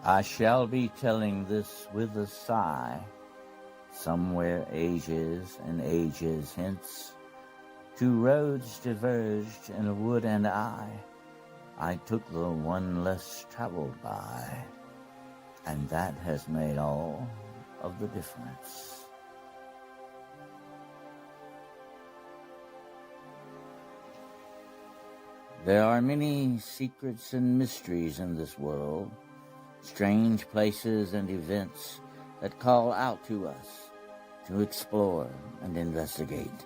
I shall be telling this with a sigh. Somewhere ages and ages hence, two roads diverged in a wood, and I took the one less traveled by, and that has made all of the difference. There are many secrets and mysteries in this world, strange places and events that call out to us to explore and investigate.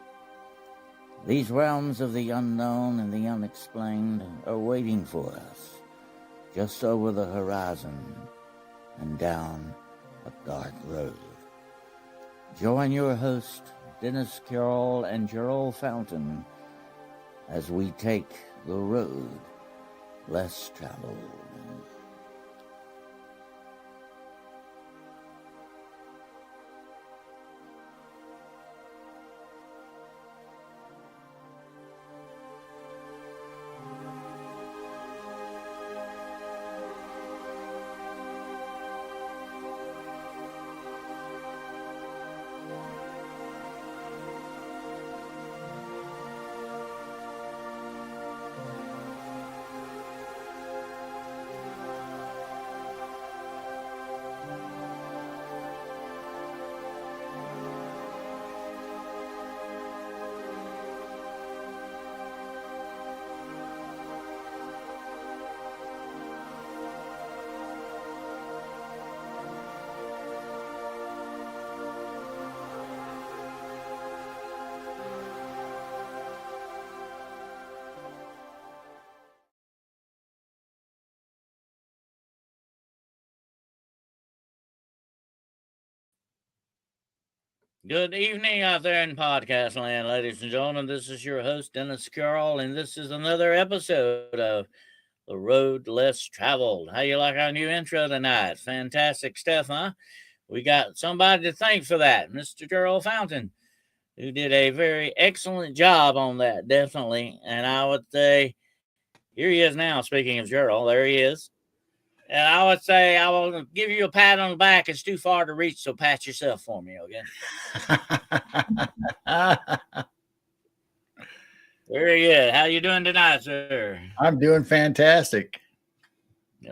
These realms of the unknown and the unexplained are waiting for us, just over the horizon and down a dark road. Join your host, Dennis Carroll and Gerald Fountain, as we take the road less traveled. Good evening out there in podcast land, ladies and gentlemen. This is your host, Dennis Carroll, and this is another episode of The Road Less Traveled. How you like our new intro tonight? Fantastic stuff, huh? We got somebody to thank for that, Mr. Gerald Fountain, who did a very excellent job on that, definitely. And I would say, here he is now, speaking of Gerald, there he is. And I would say I will give you a pat on the back. It's too far to reach, so pat yourself for me, okay? Very good. How you doing tonight, sir? I'm doing fantastic.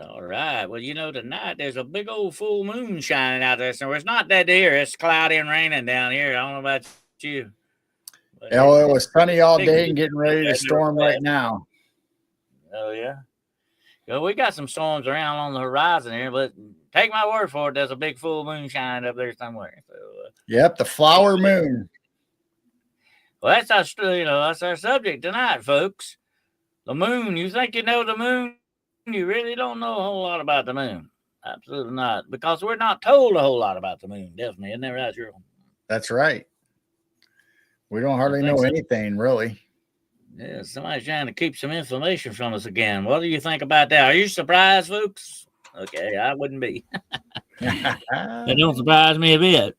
All right. Well, tonight there's a big old full moon shining out there. So it's not that here. It's cloudy and raining down here. I don't know about you. It was sunny all day and getting ready to storm right now. Oh, yeah. Well, we got some storms around on the horizon here, but take my word for it, there's a big full moon shining up there somewhere. So, yep, the flower moon. Well, that's our subject tonight, folks. The moon. You think you know the moon? You really don't know a whole lot about the moon. Absolutely not, because we're not told a whole lot about the moon. Definitely, isn't that right, Gerald? That's right. We don't hardly know anything, really. Yeah, somebody's trying to keep some information from us again. What do you think about that? Are you surprised, folks? Okay, I wouldn't be. It don't surprise me a bit.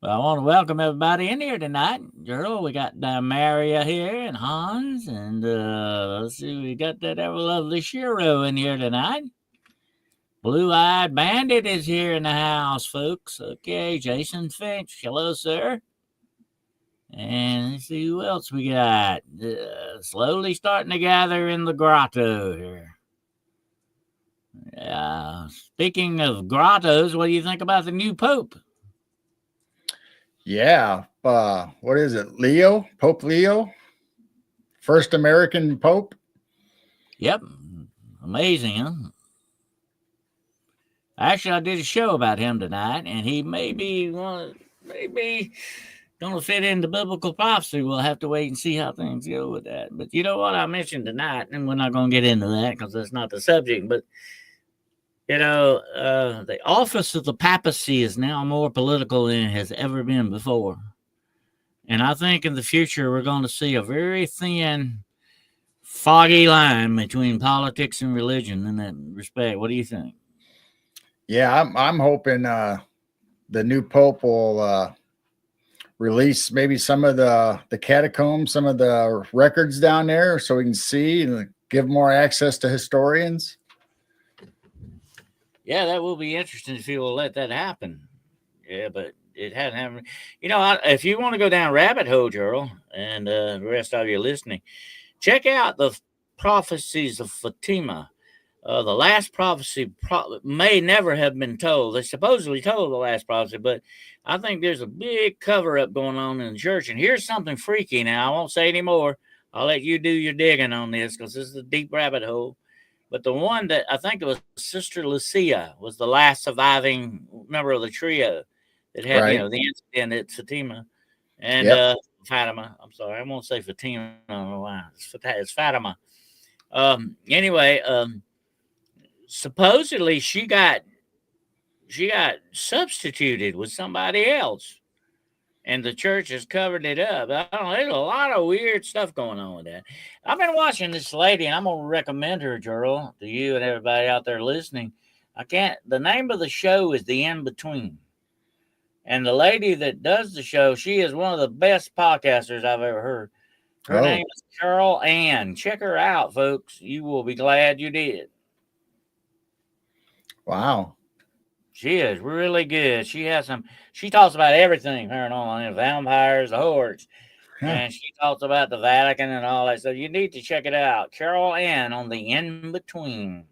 Well, I want to welcome everybody in here tonight. Gerald, we got Maria here and Hans, and let's see, we got that ever lovely Shiro in here tonight. Blue-eyed Bandit is here in the house, folks. Okay, Jason Finch, hello, sir. And let's see who else we got. Slowly starting to gather in the grotto here. Speaking of grottos, what do you think about the new Pope? Yeah. What is it? Leo? Pope Leo? First American Pope? Yep. Amazing, huh? Actually, I did a show about him tonight, and he may be going to fit into biblical prophecy. We'll have to wait and see how things go with that. But you know what I mentioned tonight, and we're not going to get into that because that's not the subject. But, the office of the papacy is now more political than it has ever been before. And I think in the future, we're going to see a very thin, foggy line between politics and religion in that respect. What do you think? Yeah, I'm hoping the new Pope will release maybe some of the catacombs, some of the records down there so we can see and give more access to historians. Yeah, that will be interesting if you'll let that happen. Yeah, but it hadn't happened. If you want to go down rabbit hole, Gerald, and the rest of you listening, check out the prophecies of Fatima. The last prophecy may never have been told. They supposedly told the last prophecy, but I think there's a big cover up going on in the church. And here's something freaky now. I won't say any more. I'll let you do your digging on this because this is a deep rabbit hole. But the one that I think it was Sister Lucia was the last surviving member of the trio that had, Right. the incident at Fatima and Yep. Fatima. I'm sorry, I won't say Fatima. I don't know why. It's Fatima. Anyway, supposedly she got substituted with somebody else, and the church has covered it up. I don't know, there's a lot of weird stuff going on with that. I've been watching this lady, and I'm gonna recommend her, Gerald, to you and everybody out there listening. The name of the show is The In Between. And the lady that does the show, she is one of the best podcasters I've ever heard. Her name is Carol Ann. Check her out, folks. You will be glad you did. Wow. She is really good. She talks about everything paranormal, vampires, the hordes. And she talks about the Vatican and all that. So you need to check it out. Carol Ann on The In Between.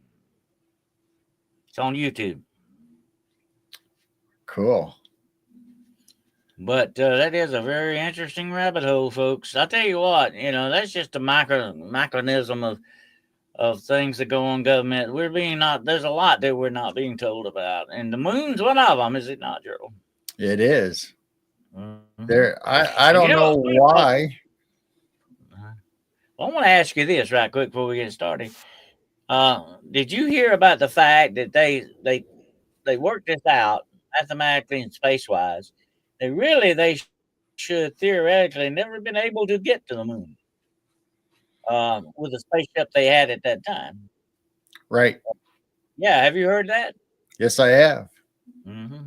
It's on YouTube. Cool. But that is a very interesting rabbit hole, folks. I'll tell you what, that's just a mechanism of things that go on government. There's a lot that we're not being told about. And the moon's one of them, is it not, Gerald? It is. Mm-hmm. I don't know why. Well, I want to ask you this right quick before we get started. Did you hear about the fact that they worked this out mathematically and space-wise? They should theoretically never been able to get to the moon with the spaceship they had at that time. Right. Yeah, have you heard that? Yes, I have. Mm-hmm.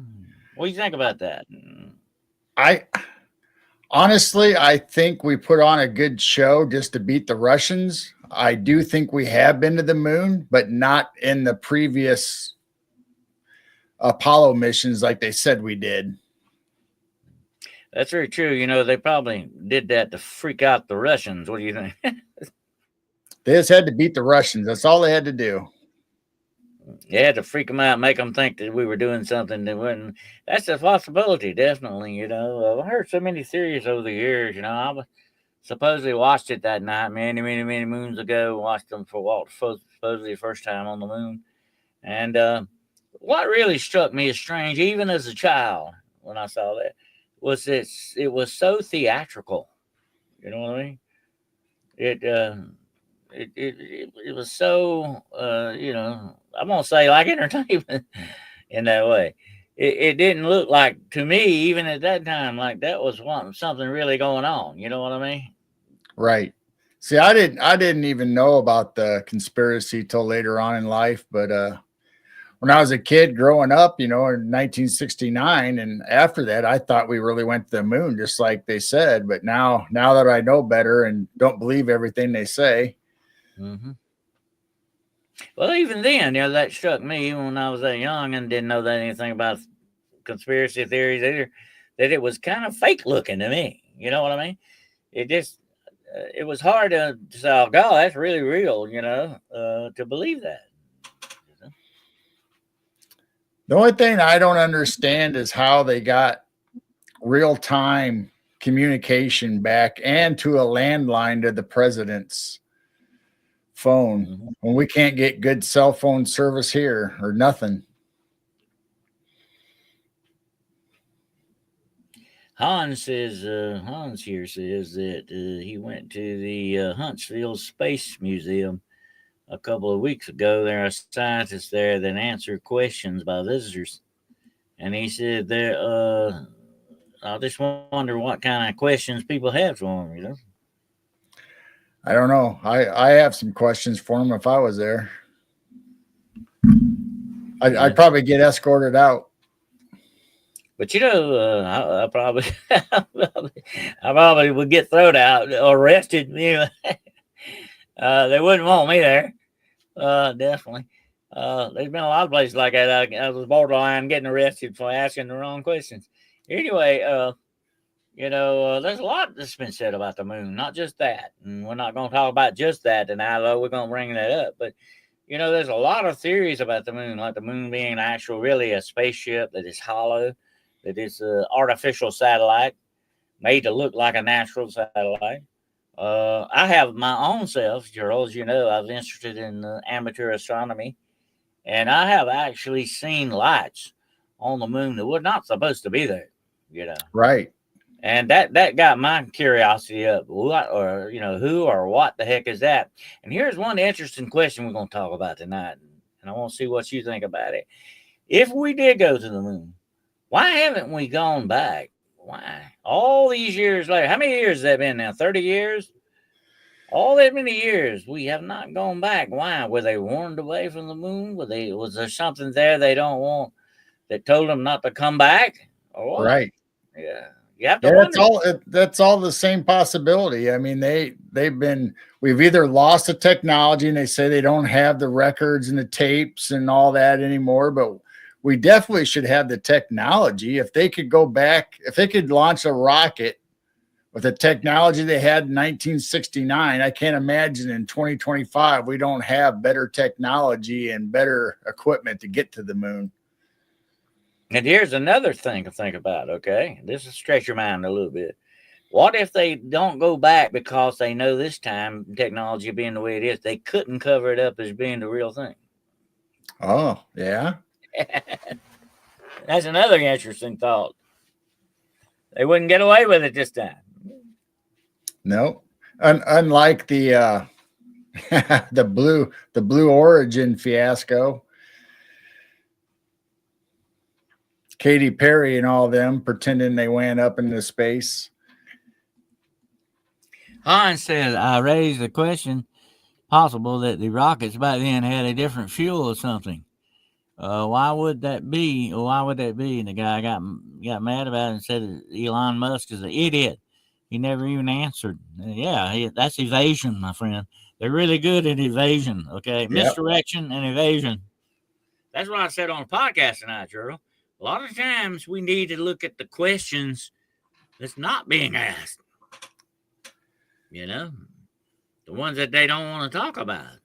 What do you think about that? Honestly, I think we put on a good show just to beat the Russians. I do think we have been to the moon, but not in the previous Apollo missions like they said we did. That's very true. They probably did that to freak out the Russians. What do you think? They just had to beat the Russians. That's all they had to do. They had to freak them out, make them think that we were doing something that wasn't. That's a possibility, definitely. I've heard so many theories over the years. I supposedly watched it that night many, many, many moons ago. Watched them for supposedly the first time on the moon. And what really struck me as strange, even as a child, when I saw that, was it was so theatrical. You know what I mean? It was so I'm gonna say like entertainment in that way. It didn't look like to me, even at that time, like that was something really going on. You know what I mean? Right. See, I didn't even know about the conspiracy till later on in life, but when I was a kid growing up, in 1969, and after that, I thought we really went to the moon, just like they said. But now that I know better and don't believe everything they say. Mm-hmm. Well, even then, that struck me even when I was that young and didn't know that anything about conspiracy theories either, that it was kind of fake looking to me. You know what I mean? It just, it was hard to say, oh, God, that's really real, to believe that. The only thing I don't understand is how they got real-time communication back and to a landline to the president's phone when we can't get good cell phone service here or nothing. Hans here says that he went to the Huntsville Space Museum a couple of weeks ago. There are scientists there that answer questions by visitors, and he said I just wonder what kind of questions people have for him. I don't know. I have some questions for him if I was there. I'd probably get escorted out. But I probably I probably would get thrown out or arrested. They wouldn't want me there. Definitely. There's been a lot of places like that. I was borderline getting arrested for asking the wrong questions. Anyway, there's a lot that's been said about the moon, not just that. And we're not going to talk about just that tonight, though we're going to bring that up. But, there's a lot of theories about the moon, like the moon being really a spaceship that is hollow, that is an artificial satellite made to look like a natural satellite. I have my own self, Gerald, as you know, I was interested in amateur astronomy, and I have actually seen lights on the moon that were not supposed to be there, Right. And that got my curiosity up. What, or who or what the heck is that? And here's one interesting question we're going to talk about tonight, and I want to see what you think about it. If we did go to the moon, why haven't we gone back? Why? All these years later, how many years has that been now? 30 years? All that many years, we have not gone back. Why? Were they warned away from the moon? Was there something there they don't want that told them not to come back? Or what? Right. Yeah. You have to wonder. That's all the same possibility. I mean, we've either lost the technology and they say they don't have the records and the tapes and all that anymore, but we definitely should have the technology. If they could go back, if they could launch a rocket with the technology they had in 1969, I can't imagine in 2025 we don't have better technology and better equipment to get to the moon. And here's another thing to think about, okay? This will stretch your mind a little bit. What if they don't go back because they know this time, technology being the way it is, they couldn't cover it up as being the real thing? Oh, yeah. That's another interesting thought. They wouldn't get away with it this time. No. Unlike the the Blue Origin fiasco. Katy Perry and all them pretending they went up into space. Hans said, I raised the question, possible that the rockets back then had a different fuel or something. Why would that be? And the guy got mad about it and said Elon Musk is an idiot. He never even answered. That's evasion, my friend. They're really good at evasion, okay? Yep. Misdirection and evasion. That's what I said on the podcast tonight, Gerald. A lot of times we need to look at the questions that's not being asked. The ones that they don't want to talk about.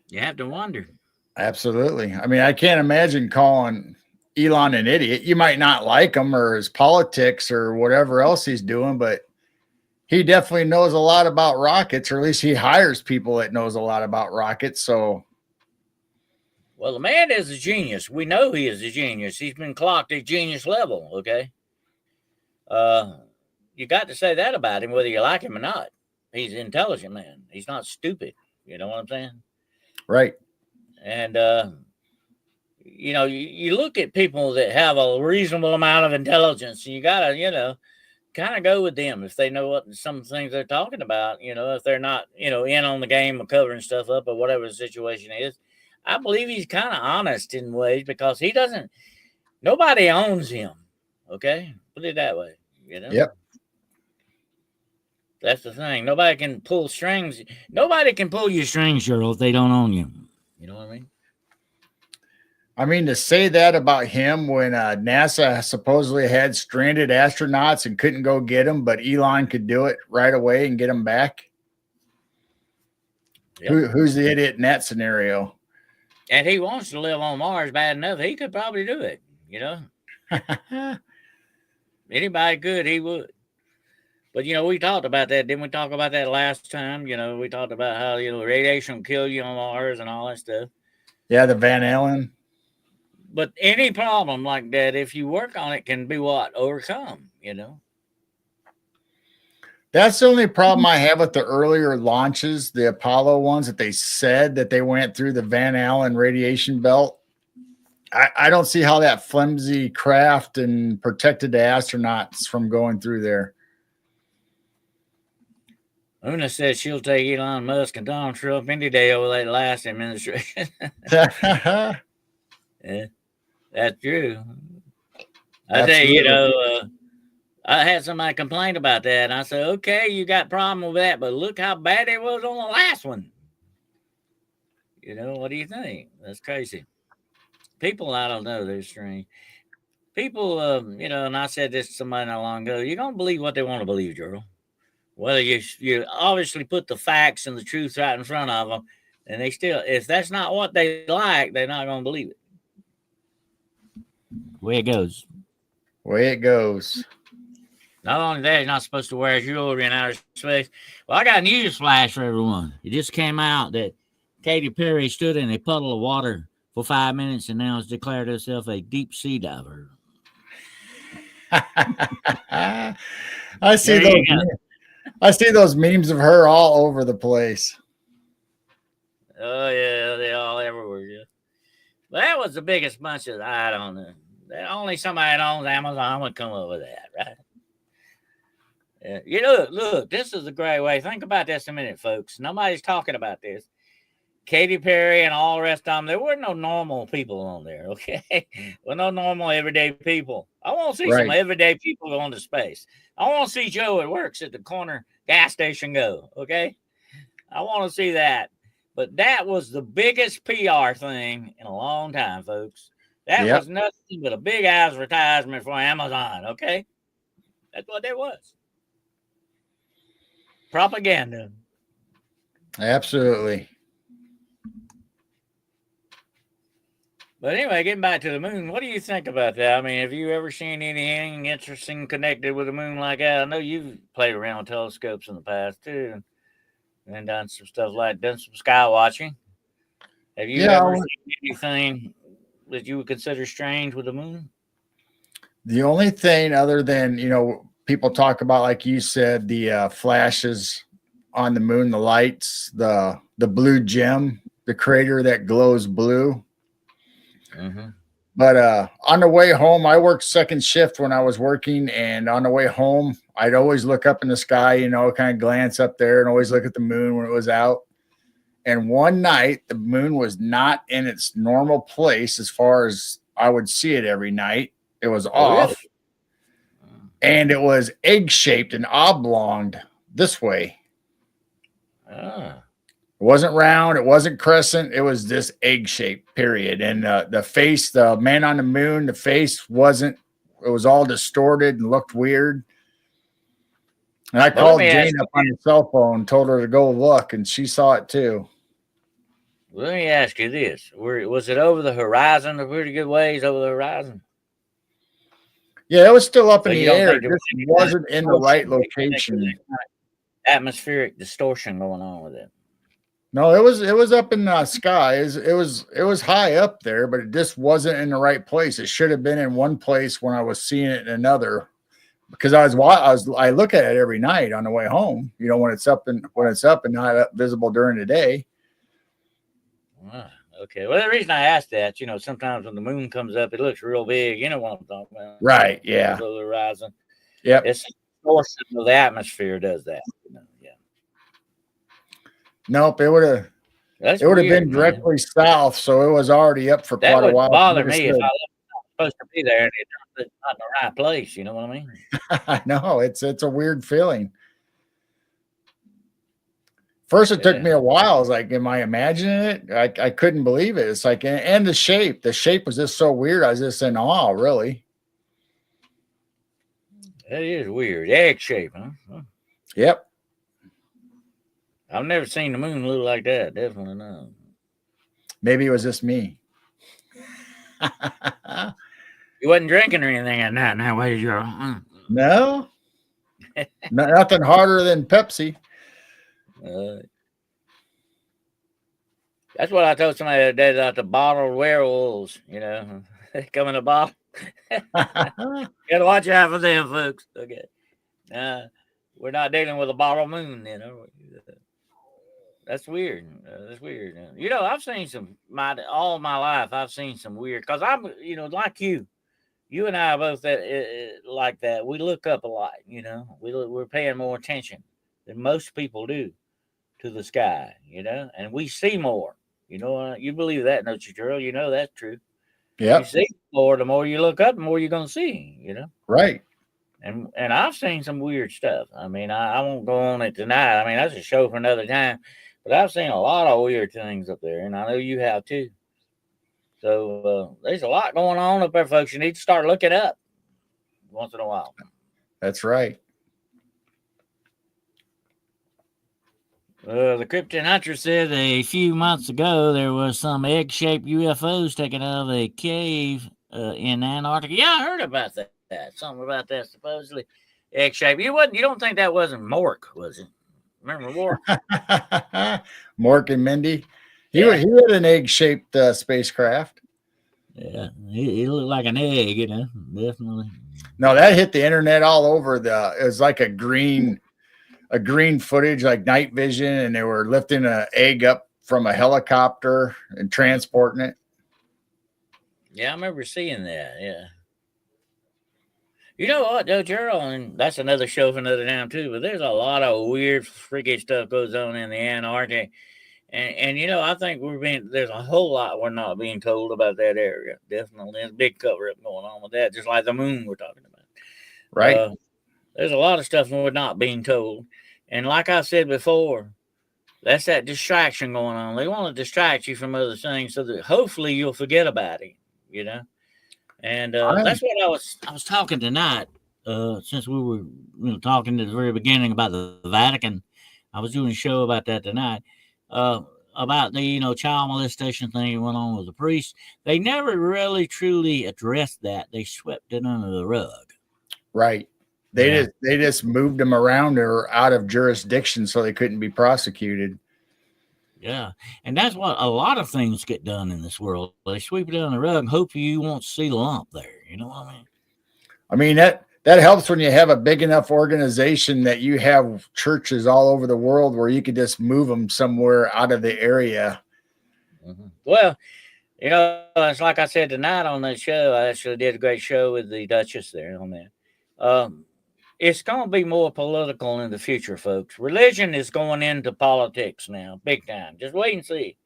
You have to wonder. Absolutely. I mean, I can't imagine calling Elon an idiot. You might not like him or his politics or whatever else he's doing, but he definitely knows a lot about rockets, or at least he hires people that knows a lot about rockets. So, well, the man is a genius. We know he is a genius. He's been clocked at genius level, okay? You got to say that about him, whether you like him or not. He's an intelligent man. He's not stupid. You know what I'm saying? Right. And, you look at people that have a reasonable amount of intelligence, and you got to, kind of go with them if they know what some things they're talking about, if they're not, in on the game of covering stuff up or whatever the situation is. I believe he's kind of honest in ways because nobody owns him. Okay. Put it that way, Yep. That's the thing. Nobody can pull strings. Nobody can pull your strings, Gerald, if they don't own you. You know what I mean? I mean, to say that about him when NASA supposedly had stranded astronauts and couldn't go get them, but Elon could do it right away and get them back. Yep. Who's the idiot in that scenario? And he wants to live on Mars bad enough. He could probably do it, Anybody could, he would. But, we talked about that. Didn't we talk about that last time? We talked about how, radiation will kill you on Mars and all that stuff. Yeah, the Van Allen. But any problem like that, if you work on it, can be overcome, That's the only problem I have with the earlier launches, the Apollo ones, that they said that they went through the Van Allen radiation belt. I don't see how that flimsy craft and protected the astronauts from going through there. Una says she'll take Elon Musk and Donald Trump any day over that last administration. Yeah, that's true. I tell you, I had somebody complain about that, and I said, okay, you got a problem with that, but look how bad it was on the last one. What do you think? That's crazy. People, I don't know, they're strange. People, and I said this to somebody not long ago. You're gonna believe what they want to believe, Gerald. Whether you obviously put the facts and the truth right in front of them, and they still, if that's not what they like, they're not gonna believe it. Way it goes. Way it goes. Not only that, you're not supposed to wear jewelry in outer space. Well, I got a news flash for everyone. It just came out that Katy Perry stood in a puddle of water for 5 minutes and now has declared herself a deep sea diver. I see those. I see those memes of her all over the place. Oh yeah, they all everywhere. Yeah, but that was the biggest bunch of I don't know. Only somebody that owns Amazon would come up with that, right? Look, this is a great way. Think about this a minute, folks. Nobody's talking about this. Katy Perry and all the rest of them, there were no normal people on there, okay? Well, no normal everyday people. I want to see some everyday people going to space. I want to see Joe that works at the corner gas station go, okay? I want to see that. But that was the biggest PR thing in a long time, folks. That was nothing but a big advertisement for Amazon, okay? That's what that was. Propaganda. Absolutely. But anyway, getting back to the moon, what do you think about that? I mean, have you ever seen anything interesting connected with the moon like that? I know you've played around with telescopes in the past too, and done some stuff done some sky watching. Have you ever seen anything that you would consider strange with the moon? The only thing other than, people talk about, like you said, the flashes on the moon, the lights, the blue gem, the crater that glows blue. Mm-hmm. But on the way home, I worked second shift when I was working, and on the way home, I'd always look up in the sky, kind of glance up there and always look at the moon when it was out. And one night, the moon was not in its normal place as far as I would see it every night. It was off, and it was egg-shaped and oblonged this way. It wasn't round. It wasn't crescent. It was this egg-shaped, period. And the face, the man on the moon, the face wasn't, it was all distorted and looked weird. And I called Jane up on the cell phone, told her to go look, and she saw it too. Let me ask you this. Was it over the horizon, a pretty good ways over the horizon? Yeah, it was still up in the air. It just wasn't in the right location. Atmospheric distortion going on with it. No, it was up in the sky. It was high up there, but it just wasn't in the right place. It should have been in one place when I was seeing it in another. Because I look at it every night on the way home. When it's up and not visible during the day. Okay. Well, the reason I asked that, sometimes when the moon comes up, it looks real big. You know what I'm talking about? Right. Yeah. Over the horizon. Yep. It's the distortion of the atmosphere does that. Yeah. Nope. It would have been directly south, so it was already up for quite a while. That would bother me if I was supposed to be there and it's not in the right place. You know what I mean? I know. It's a weird feeling. First, it took me a while. I was like, am I imagining it? I couldn't believe it. It's like, and the shape was just so weird. I was just in awe, really. That is weird. Egg shape, huh? Yep. I've never seen the moon look like that. Definitely not. Maybe it was just me. You wasn't drinking or anything at night. Now, why did you? No. Nothing harder than Pepsi. That's what I told somebody the other day about the bottled werewolves. They come in a bottle. Gotta watch out for them, folks. Okay. We're not dealing with a bottle moon, That's weird. That's weird. I've seen all my life. I've seen some weird, because I'm, like you and I are both like that. We look up a lot. We're paying more attention than most people do to the sky. And we see more. You believe that, don't you, Gerald? That's true. Yeah. You see more. The more you look up, the more you're gonna see. Right. And I've seen some weird stuff. I mean, I won't go on it tonight. I mean, that's a show for another time. But I've seen a lot of weird things up there, and I know you have too. So there's a lot going on up there, folks. You need to start looking up once in a while. That's right. The Krypton Hunter said a few months ago there was some egg-shaped UFOs taken out of a cave in Antarctica. Yeah, I heard about that. Something about that supposedly egg-shaped. You don't think that wasn't Mork, was it? Remember Mork? Mork and Mindy. He Yeah. he had an egg-shaped spacecraft. Yeah, he looked like an egg, definitely. No, that hit the internet all over. It was like a green footage, like night vision, and they were lifting an egg up from a helicopter and transporting it. Yeah, I remember seeing that. Yeah. You know what, though, Gerald, and that's another show for another time too. But there's a lot of weird, freaky stuff goes on in the Antarctic, and I think there's a whole lot we're not being told about that area. Definitely, there's a big cover up going on with that, just like the moon we're talking about. Right. There's a lot of stuff we're not being told, and like I said before, that's that distraction going on. They want to distract you from other things so that hopefully you'll forget about it. And that's what I was talking tonight. Since we were talking at the very beginning about the Vatican, I was doing a show about that tonight. About the child molestation thing that went on with the priest. They never really truly addressed that. They swept it under the rug. Right. They just moved them around or out of jurisdiction so they couldn't be prosecuted. Yeah, and that's what a lot of things get done in this world. They sweep it under the rug and hope you won't see the lump there. You know what I mean? I mean, that helps when you have a big enough organization that you have churches all over the world where you could just move them somewhere out of the area. Mm-hmm. Well, it's like I said tonight on that show. I actually did a great show with the Duchess there on that. It's going to be more political in the future, folks. Religion is going into politics now, big time. Just wait and see.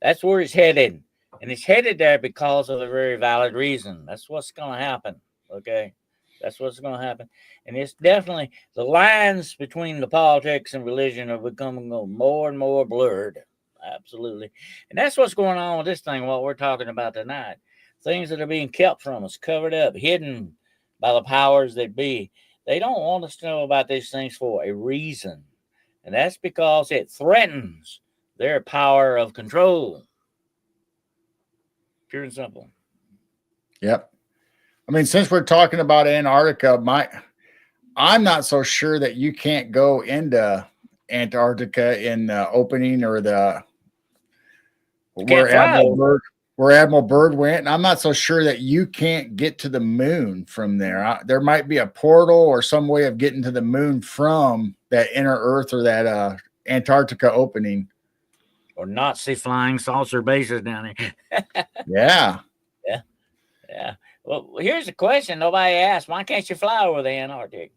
That's where it's headed. And it's headed there because of a very valid reason. That's what's going to happen. Okay? That's what's going to happen. And it's definitely, the lines between the politics and religion are becoming more and more blurred. Absolutely. And that's what's going on with this thing, what we're talking about tonight. Things that are being kept from us, covered up, hidden by the powers that be. They don't want us to know about these things for a reason. And that's because it threatens their power of control. Pure and simple. Yep. I mean, since we're talking about Antarctica, I'm not so sure that you can't go into Antarctica in the opening or where Admiral Byrd went. And I'm not so sure that you can't get to the moon from there. There might be a portal or some way of getting to the moon from that inner Earth or that Antarctica opening. Or Nazi flying saucer bases down there. Yeah. Yeah. Well, here's a question nobody asked. Why can't you fly over the Antarctic?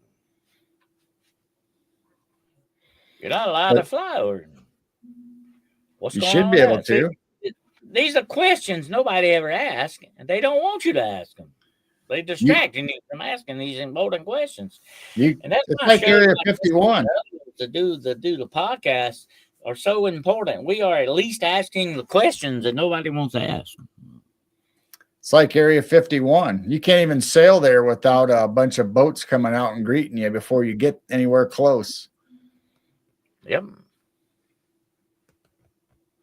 You're not allowed to fly over. What's going on? You should be able to. These are questions nobody ever asked, and they don't want you to ask them. They distract you from asking these important questions. And that's like Area 51. To do the podcast are so important. We are at least asking the questions that nobody wants to ask. It's like Area 51. You can't even sail there without a bunch of boats coming out and greeting you before you get anywhere close. Yep.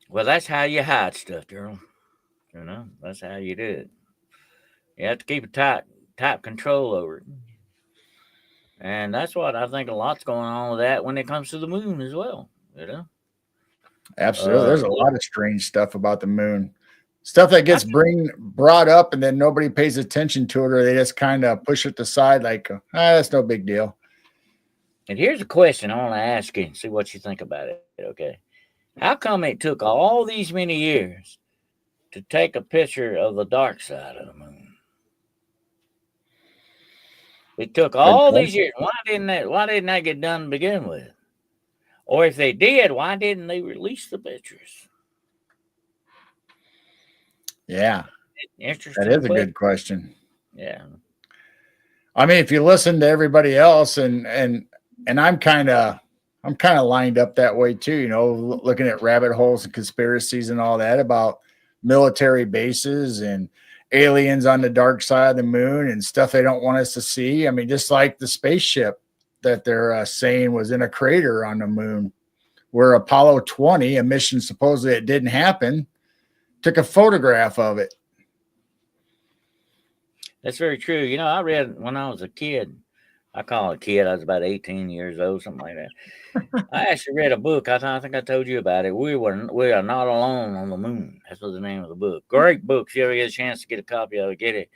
Well, that's how you hide stuff, Gerald. That's how you do it. You have to keep a tight control over it. And that's what I think a lot's going on with that when it comes to the moon as well. Absolutely. There's a lot of strange stuff about the moon. Stuff that gets brought up and then nobody pays attention to it, or they just kind of push it aside like, that's no big deal. And here's a question I want to ask you and see what you think about it, okay? How come it took all these many years to take a picture of the dark side of the moon? It took all these years. Why didn't that get done to begin with? Or if they did, why didn't they release the pictures? Yeah. Interesting. That is a good question. Yeah. I mean, if you listen to everybody else and I'm kind of I'm kind of lined up that way too, you know, looking at rabbit holes and conspiracies and all that about military bases and aliens on the dark side of the moon and stuff they don't want us to see. I mean, just like the spaceship that they're saying was in a crater on the moon, where Apollo 20, a mission supposedly it didn't happen, took a photograph of it. That's very true. You know, I read when I was a kid. I call it a kid. I was about 18 years old, something like that. I actually read a book. I think I told you about it. We are not alone on the moon. That's what the name of the book. Great book. If you ever get a chance to get a copy of it, get it.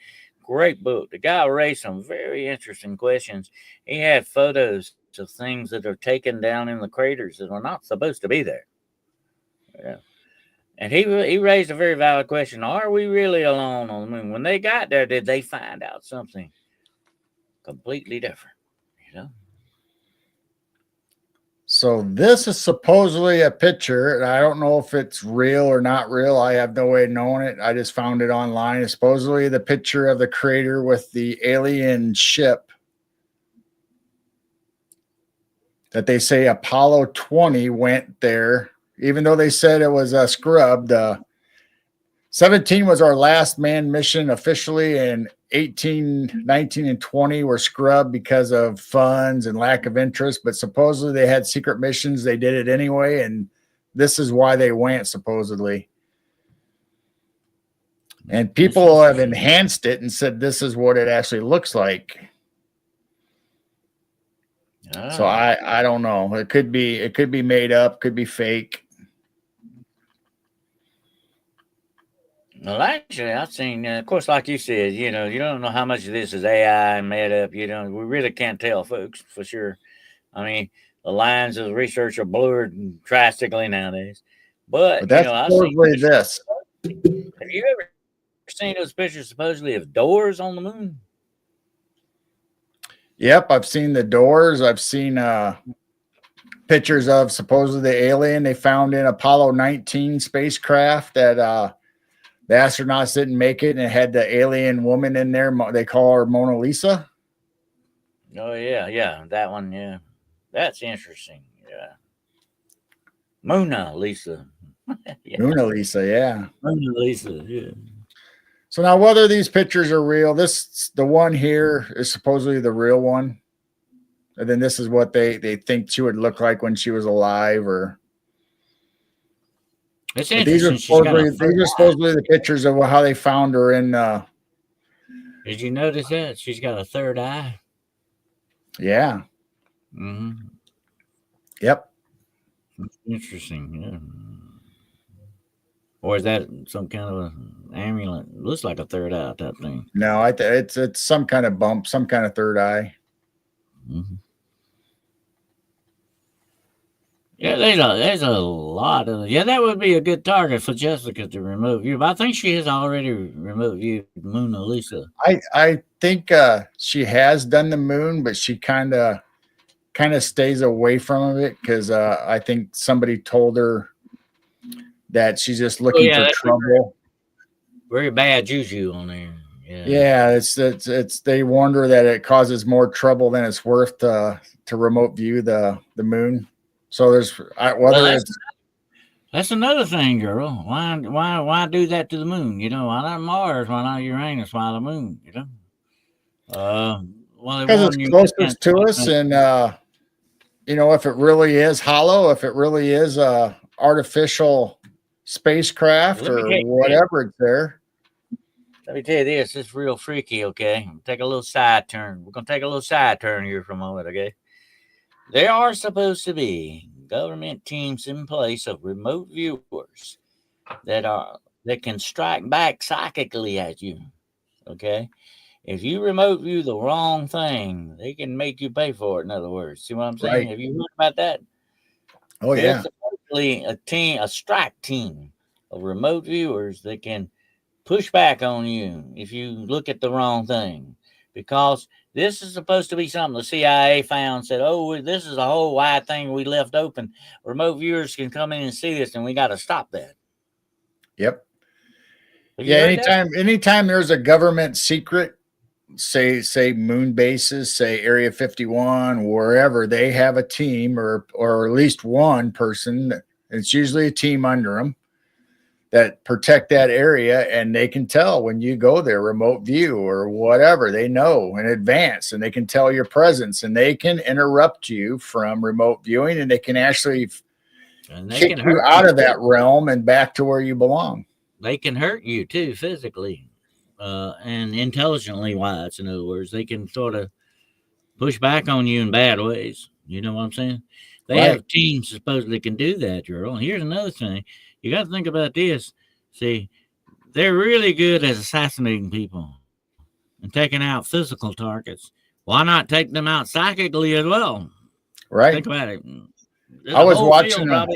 Great book. The guy raised some very interesting questions. He had photos of things that are taken down in the craters that are not supposed to be there. Yeah. And he raised a very valid question. Are we really alone on the moon? When they got there, did they find out something completely different? You know? So this is supposedly a picture. I don't know if it's real or not real. I have no way of knowing it. I just found it online. It's supposedly the picture of the crater with the alien ship that they say Apollo 20 went there, even though they said it was scrubbed. 17 was our last manned mission officially, and 18, 19, and 20 were scrubbed because of funds and lack of interest. But supposedly they had secret missions. They did it anyway, and this is why they went, supposedly. And people have enhanced it and said this is what it actually looks like. So I don't know. It could be made up, could be fake. Well, actually, I've seen, of course, like you said, you know, you don't know how much of this is AI made up. You know, we really can't tell, folks, for sure. I mean, the lines of the research are blurred drastically nowadays. But that's you know, I've supposedly seen this. Have you ever seen those pictures supposedly of doors on the moon? Yep, I've seen the doors. I've seen pictures of supposedly the alien they found in Apollo 19 spacecraft that the astronauts didn't make it, and it had the alien woman in there. They call her Mona Lisa. Oh yeah, that one, yeah, that's interesting. Yeah, Mona Lisa. Yeah. Mona Lisa, yeah. Mona Lisa, yeah. So now, whether these pictures are real, the one here is supposedly the real one, and then this is what they think she would look like when she was alive, or. It's interesting. These are supposedly the pictures of how they found her in. Did you notice that she's got a third eye? Yeah. Mm-hmm. Yep. That's interesting. Yeah. Or is that some kind of an amulet? Looks like a third eye type thing. No, it's some kind of bump, some kind of third eye. Mm-hmm. Yeah, there's a lot of that would be a good target for Jessica to remove you. But I think she has already removed you, Mona Lisa. I think she has done the moon, but she kind of stays away from it because I think somebody told her that she's just looking for trouble. Very bad juju on there. Yeah, it's they warned her that it causes more trouble than it's worth to remote view the moon. So there's that's another thing, girl. Why do that to the moon? You know, why not Mars? Why not Uranus? Why the moon? You know, because it's closest to us, and you know, if it really is hollow, if it really is a artificial spacecraft or whatever it's there. Let me tell you this. It's real freaky. Okay, take a little side turn. We're gonna take a little side turn here for a moment. Okay. There are supposed to be government teams in place of remote viewers that can strike back psychically at you. Okay. If you remote view the wrong thing, they can make you pay for it. In other words, see what I'm saying? Right. Have you heard about that? Oh, yeah. There's supposedly a strike team of remote viewers that can push back on you if you look at the wrong thing, because this is supposed to be something the CIA found, said, oh, this is a whole wide thing we left open. Remote viewers can come in and see this, and we got to stop that. Yep. Yeah, anytime there's a government secret say moon bases, say Area 51, wherever, they have a team or at least one person. It's usually a team under them that protect that area, and they can tell when you go there, remote view or whatever. They know in advance, and they can tell your presence, and they can interrupt you from remote viewing, and they can actually kick you out of that realm and back to where you belong. They can hurt you too, physically and intelligently wise. In other words, they can sort of push back on you in bad ways. You know what I'm saying? They have teams supposedly can do that, Gerald. And here's another thing. You got to think about this. See, they're really good at assassinating people and taking out physical targets. Why not take them out psychically as well? Right. Think about it. I was watching that.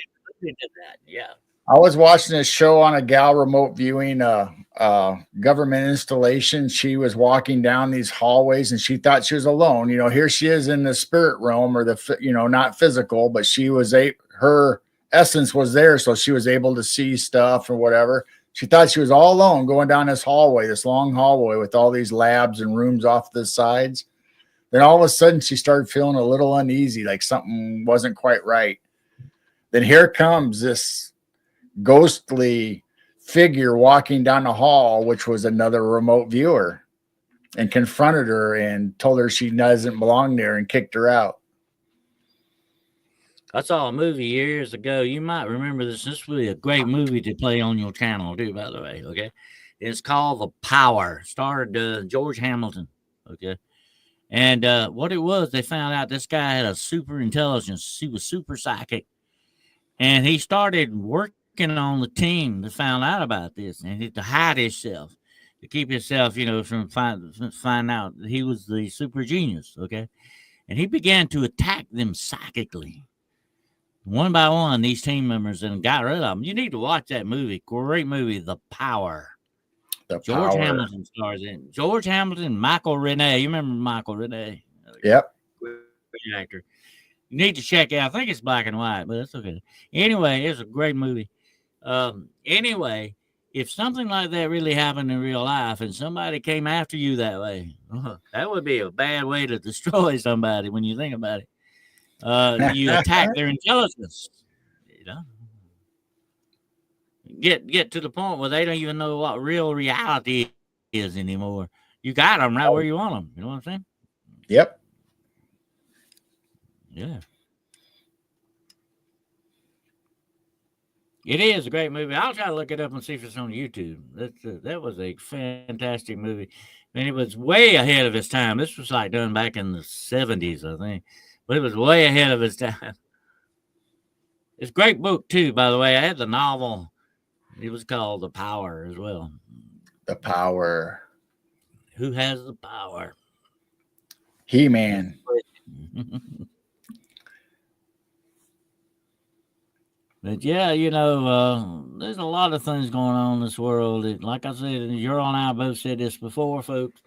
Yeah. I was watching a show on a gal remote viewing government installation. She was walking down these hallways and she thought she was alone. You know, here she is in the spirit realm, or the, you know, not physical, but she was her essence was there. So she was able to see stuff or whatever. She thought she was all alone going down this hallway, this long hallway with all these labs and rooms off the sides. Then all of a sudden she started feeling a little uneasy, like something wasn't quite right. Then here comes this ghostly figure walking down the hall, which was another remote viewer, and confronted her and told her she doesn't belong there and kicked her out. I saw a movie years ago. You might remember this. This would be a great movie to play on your channel too, by the way. Okay. It's called The Power. Starred George Hamilton. Okay. And what it was, they found out this guy had a super intelligence. He was super psychic. And he started working on the team that found out about this, and to hide himself, to keep himself, you know, from find out that he was the super genius. Okay. And he began to attack them psychically, one by one, these team members, and got rid of them. You need to watch that movie. Great movie, The Power. George Hamilton stars in. George Hamilton, Michael Rene. You remember Michael Rene? Yep. Great actor. You need to check it out. I think it's black and white, but it's okay. Anyway, it's a great movie. Anyway, if something like that really happened in real life and somebody came after you that way, that would be a bad way to destroy somebody when you think about it. You attack their intelligence, you know. Get to the point where they don't even know what real reality is anymore. You got them right where you want them. You know what I'm saying? Yep. Yeah. It is a great movie. I'll try to look it up and see if it's on YouTube. That was a fantastic movie. And it was way ahead of its time. This was like done back in the 70s, I think. But it was way ahead of its time. It's a great book, too, by the way. I had the novel. It was called The Power as well. The Power. Who has the power? He-Man. But yeah, you know, there's a lot of things going on in this world. Like I said, Earl and I both said this before, folks.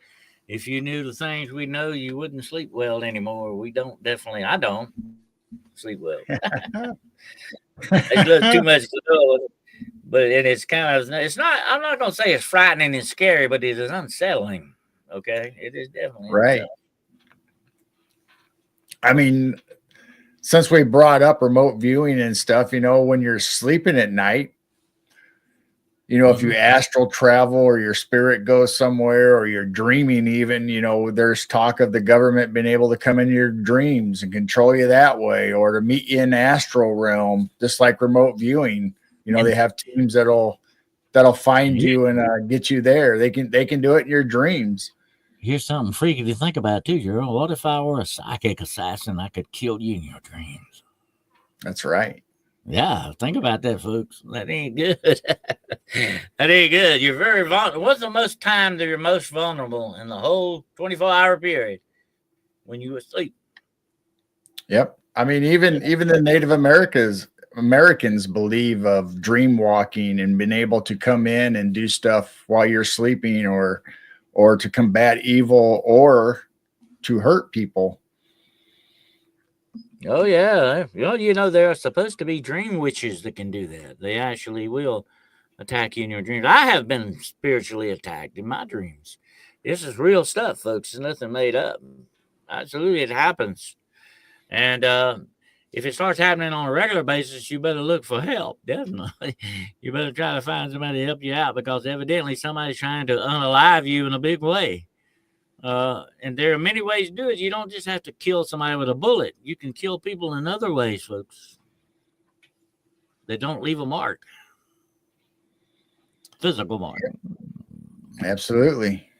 If you knew the things we know, you wouldn't sleep well anymore. We don't, definitely. I don't sleep well. It's too much to know. But it's kind of, it's not, I'm not going to say it's frightening and scary, but it is unsettling. Okay. It is definitely right. I mean, since we brought up remote viewing and stuff, you know, when you're sleeping at night, you know, if you astral travel or your spirit goes somewhere or you're dreaming even, you know, there's talk of the government being able to come into your dreams and control you that way, or to meet you in the astral realm, just like remote viewing. You know, they have teams that'll find you and get you there. They can do it in your dreams. Here's something freaky to think about too, Gerald. What if I were a psychic assassin? I could kill you in your dreams. That's right. Yeah, think about that, folks. That ain't good. That ain't good. You're very vulnerable. What's the most time that you're most vulnerable in the whole 24-hour period? When you were asleep. Yep. I mean, even the Native Americans believe of dream walking and being able to come in and do stuff while you're sleeping, or to combat evil or to hurt people. Oh, yeah. Well, you know, there are supposed to be dream witches that can do that. They actually will attack you in your dreams. I have been spiritually attacked in my dreams. This is real stuff, folks. It's nothing made up. Absolutely, it happens. And if it starts happening on a regular basis, you better look for help. Definitely. You better try to find somebody to help you out, because evidently somebody's trying to unalive you in a big way. And there are many ways to do it. You don't just have to kill somebody with a bullet. You can kill people in other ways, folks. They don't leave a mark. Physical mark. Absolutely.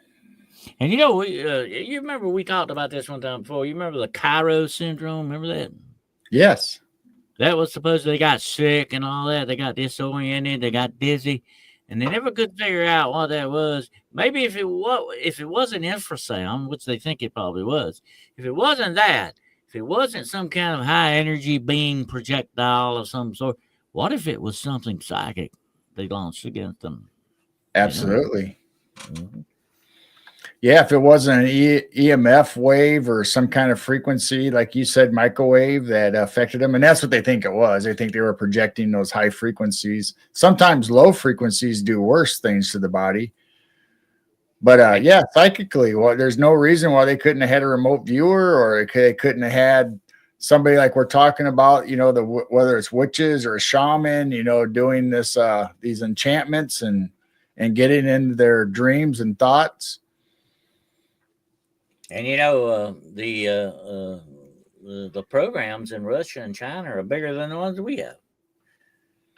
And you know, you remember we talked about this one time before. You remember the Cairo syndrome? Remember that? Yes. That was supposed they got sick and all that. They got disoriented. They got dizzy, and they never could figure out what that was. Maybe if it wasn't infrasound, which they think it probably was, if it wasn't that, if it wasn't some kind of high energy beam projectile of some sort, what if it was something psychic they launched against them? Absolutely. Mm-hmm. Yeah, if it wasn't an EMF wave or some kind of frequency, like you said, microwave that affected them. And that's what they think it was. They think they were projecting those high frequencies. Sometimes low frequencies do worse things to the body. But yeah, psychically, there's no reason why they couldn't have had a remote viewer, or they couldn't have had somebody like we're talking about, whether it's witches or a shaman, doing this, these enchantments and getting into their dreams and thoughts. And the programs in Russia and China are bigger than the ones we have.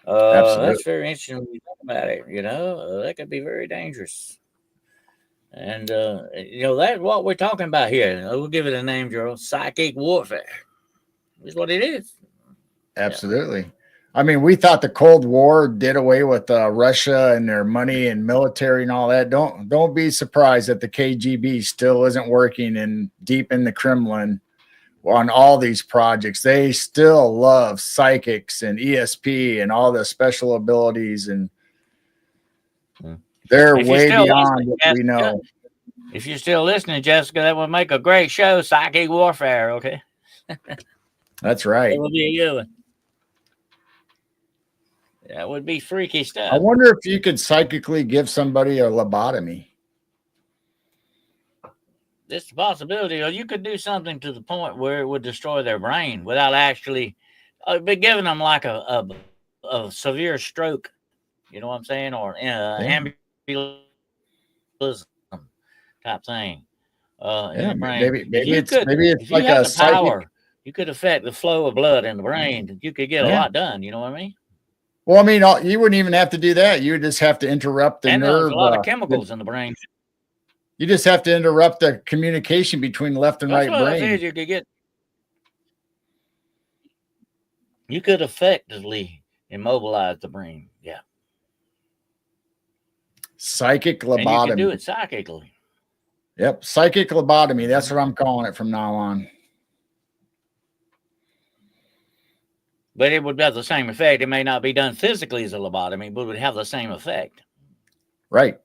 That's very interesting when you think about it. That could be very dangerous. And that's what we're talking about here. We'll give it a name, Gerald. Psychic warfare is what it is. Absolutely. Yeah. I mean, we thought the Cold War did away with Russia and their money and military and all that. Don't be surprised that the KGB still isn't working deep in the Kremlin on all these projects. They still love psychics and ESP and all the special abilities, and they're way beyond what we know. If you're still listening, Jessica, that would make a great show, Psychic Warfare, okay? That's right. It would be a good one. That would be freaky stuff. I wonder if you could psychically give somebody a lobotomy. It's a possibility. Or you could do something to the point where it would destroy their brain without actually be giving them like a severe stroke. You know what I'm saying? Or ambulism type thing. In the brain. Maybe it's like a power. You could affect the flow of blood in the brain. You could get a lot done. You know what I mean? Well, I mean, you wouldn't even have to do that. You would just have to interrupt the nerve. There's a lot of chemicals in the brain. You just have to interrupt the communication between left and right brain. You could effectively immobilize the brain. Yeah. Psychic lobotomy. And you can do it psychically. Yep. Psychic lobotomy. That's what I'm calling it from now on. But it would have the same effect. It may not be done physically as a lobotomy, but it would have the same effect. Right.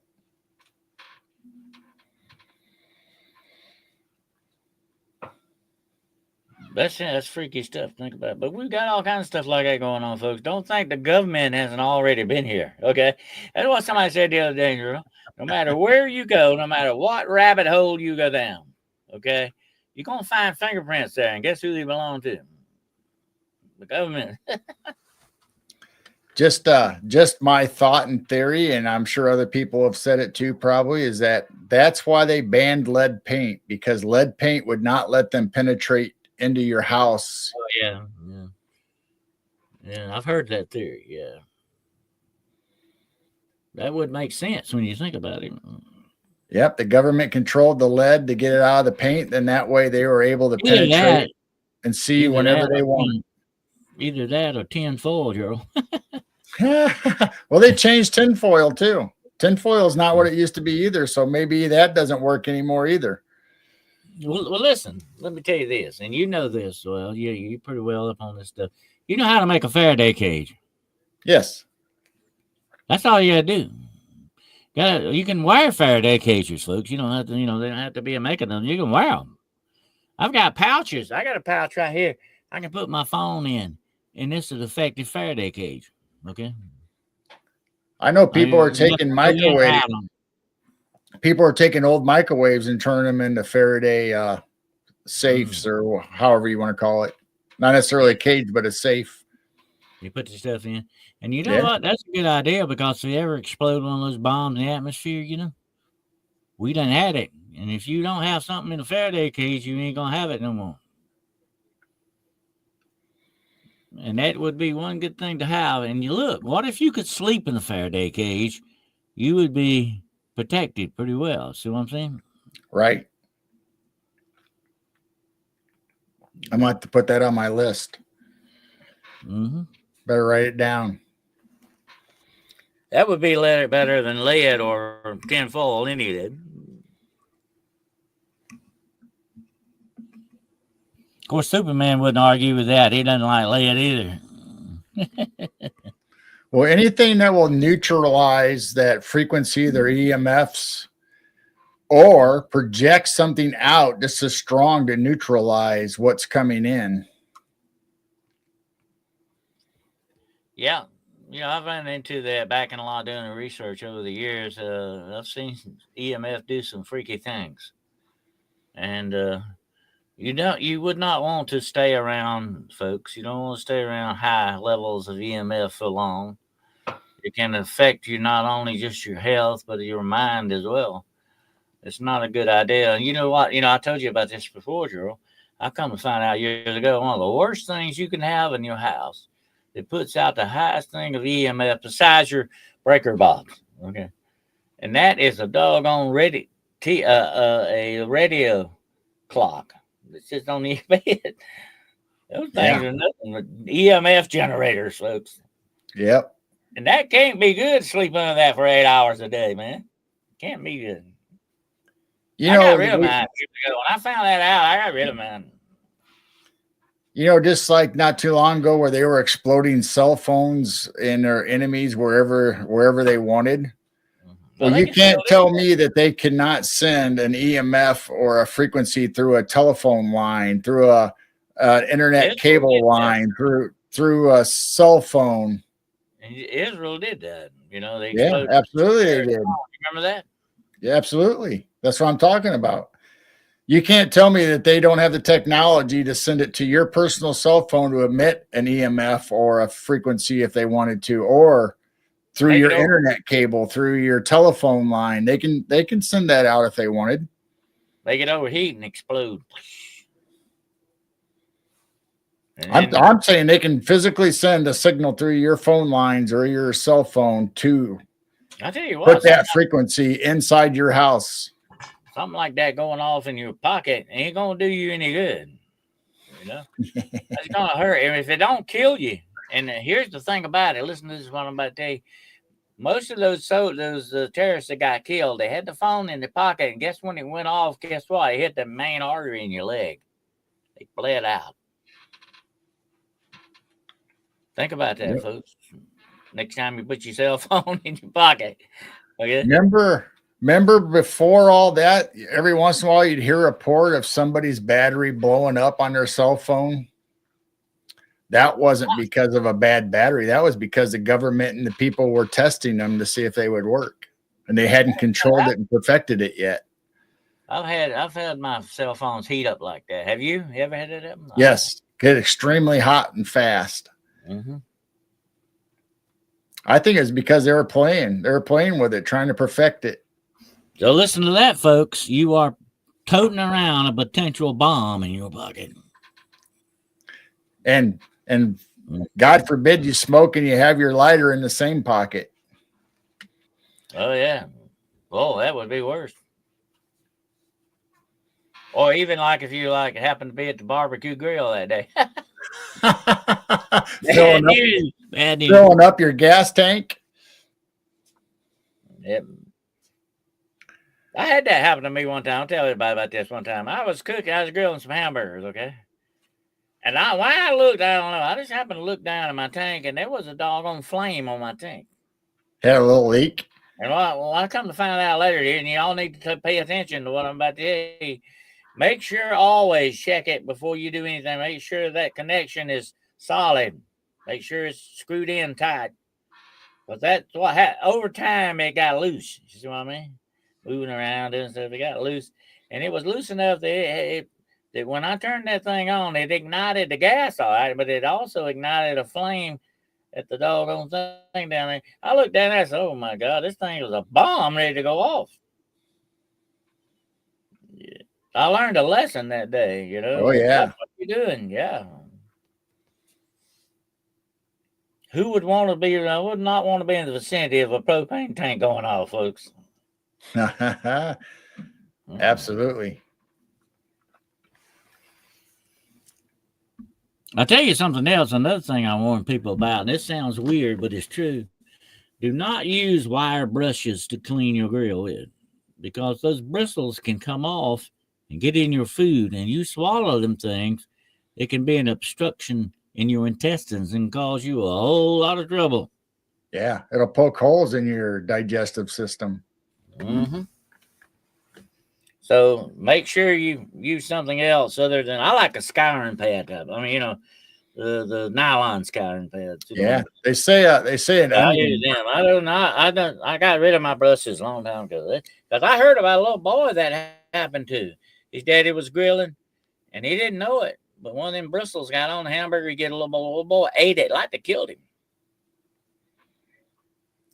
That's freaky stuff. Think about it. But we've got all kinds of stuff like that going on, folks. Don't think the government hasn't already been here. Okay. That's what somebody said the other day, girl. No matter where you go, no matter what rabbit hole you go down, okay, you're gonna find fingerprints there. And guess who they belong to? The government. Just my thought and theory, and I'm sure other people have said it too, probably, is that's why they banned lead paint, because lead paint would not let them penetrate into your house. Oh, yeah, I've heard that theory. Yeah, that would make sense when you think about it. Yep, the government controlled the lead to get it out of the paint, and that way they were able to penetrate and see whenever they want. Either that or tinfoil, Gerald. Well, they changed tinfoil too. Tinfoil is not what it used to be either, so maybe that doesn't work anymore either. Well, listen, let me tell you this, and you know this well. You're pretty well up on this stuff. You know how to make a Faraday cage? Yes. That's all you gotta do. You can wire Faraday cages, folks. You don't have to, they don't have to be making them. You can wire them. I've got pouches. I got a pouch right here. I can put my phone in, and this is an effective Faraday cage. Okay. I know people are taking microwave. people are taking old microwaves and turning them into Faraday safes or however you want to call it. Not necessarily a cage, but a safe. You put the stuff in. And you know what? That's a good idea, because if you ever explode one of those bombs in the atmosphere, we done had it. And if you don't have something in a Faraday cage, you ain't going to have it no more. And that would be one good thing to have. And you look, what if you could sleep in the Faraday cage? You would be protected pretty well. See what I'm saying? Right. I might have to put that on my list. Better write it down. That would be better than lead or tinfoil, any of that. Of course, Superman wouldn't argue with that. He doesn't like lead either. Well, anything that will neutralize that frequency, their EMFs, or project something out just as strong to neutralize what's coming in. Yeah. I've run into that back in a lot doing the research over the years. I've seen EMF do some freaky things. And you would not want to stay around, folks. You don't want to stay around high levels of EMF for long. It can affect you not only just your health, but your mind as well. It's not a good idea. And you know what? I told you about this before, Gerald. I come to find out years ago, one of the worst things you can have in your house that puts out the highest thing of EMF besides your breaker box. Okay. And that is a doggone a radio clock. It's just on the bed. Those things are nothing but EMF generators, folks. Yep. And that can't be good, sleep under that for 8 hours a day, man. Can't be good. I got rid of mine years ago. When I found that out, I got rid of mine. Just like not too long ago where they were exploding cell phones in their enemies wherever they wanted. Well, you can't tell me that they cannot send an EMF or a frequency through a telephone line, through an internet cable line, through a cell phone. And Israel did that. They exploded. Yeah, absolutely they did. You remember that? Yeah, absolutely. That's what I'm talking about. You can't tell me that they don't have the technology to send it to your personal cell phone to emit an EMF or a frequency if they wanted to, or through your internet cable, through your telephone line. They can send that out if they wanted. They can overheat and explode. I'm saying they can physically send a signal through your phone lines or your cell phone to I tell you what, put that frequency inside your house. Something like that going off in your pocket ain't gonna do you any good. It's gonna hurt. And if it don't kill you, and here's the thing about it. Listen to this, what I'm about to tell you. Most of those terrorists that got killed, they had the phone in their pocket, and guess when it went off? Guess what? It hit the main artery in your leg. They bled out. Think about that, folks. Next time you put your cell phone in your pocket. Okay. Remember before all that, every once in a while you'd hear a report of somebody's battery blowing up on their cell phone. That wasn't because of a bad battery. That was because the government and the people were testing them to see if they would work, and they hadn't controlled it and perfected it yet. I've had my cell phones heat up like that. Have you? You ever had that happen? Yes, get extremely hot and fast. Mm-hmm. I think it's because they were playing with it, trying to perfect it. So listen to that, folks. You are toting around a potential bomb in your pocket. And God forbid you smoke and you have your lighter in the same pocket. Oh, yeah. Oh, that would be worse. Or even like if you happen to be at the barbecue grill that day. Filling up your gas tank. Yep. I had that happen to me one time. I'll tell everybody about this one time. I was grilling some hamburgers, okay? And I don't know. I just happened to look down at my tank, and there was a doggone flame on my tank. Had a little leak. And I come to find out later here, and you all need to pay attention to what I'm about to tell you. Make sure always check it before you do anything. Make sure that connection is solid. Make sure it's screwed in tight. But that's what over time it got loose. You see what I mean? moving around and stuff. It got loose, and it was loose enough that when I turned that thing on, it ignited the gas, all right, but it also ignited a flame at the doggone thing down there. I looked down there and said, "Oh my God, this thing was a bomb ready to go off." Yeah. I learned a lesson that day, you know. Oh yeah. Watch what you're doing, yeah. Who would want to be? I would not want to be in the vicinity of a propane tank going off, folks. Absolutely. I'll tell you something else. Another thing I warn people about, and this sounds weird, but it's true. Do not use wire brushes to clean your grill with, because those bristles can come off and get in your food, and you swallow them things. It can be an obstruction in your intestines and cause you a whole lot of trouble. Yeah, it'll poke holes in your digestive system. Mm-hmm. So make sure you use something else other than, I like a scouring pad. I mean, you know, the nylon scouring pads. Yeah, they say an onion. I got rid of my brushes a long time ago because I heard about a little boy that happened to. His daddy was grilling, and he didn't know it. But one of them bristles got on the hamburger. He get a little boy ate it like they killed him.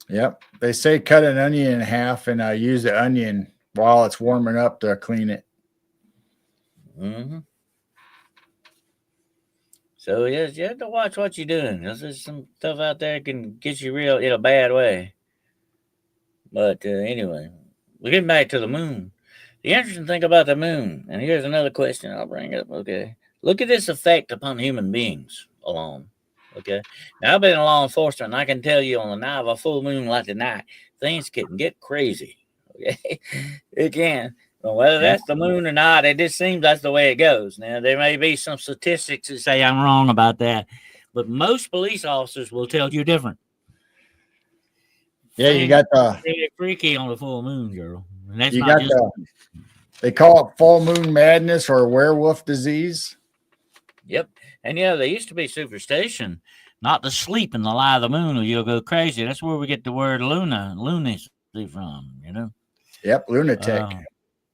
Yep, they say cut an onion in half and use the onion while it's warming up to clean it. Mm-hmm. So yes, you have to watch what you're doing. There's some stuff out there that can get you real in a bad way. But anyway, we're getting back to the moon. The interesting thing about the moon, and here's another question I'll bring up. Okay, look at this effect upon human beings alone. Okay, now I've been in law enforcement, and I can tell you on the night of a full moon like tonight, things can get crazy. Okay, it can. Well, whether that's the moon or not, it just seems that's the way it goes. Now, there may be some statistics that say I'm wrong about that, but most police officers will tell you different. Yeah, you got the really freaky on the full moon, girl. And that's you not got just they call it full moon madness or werewolf disease. Yep. And yeah, there used to be superstition not to sleep in the light of the moon or you'll go crazy. That's where we get the word lunacy from, you know. Yep, lunatic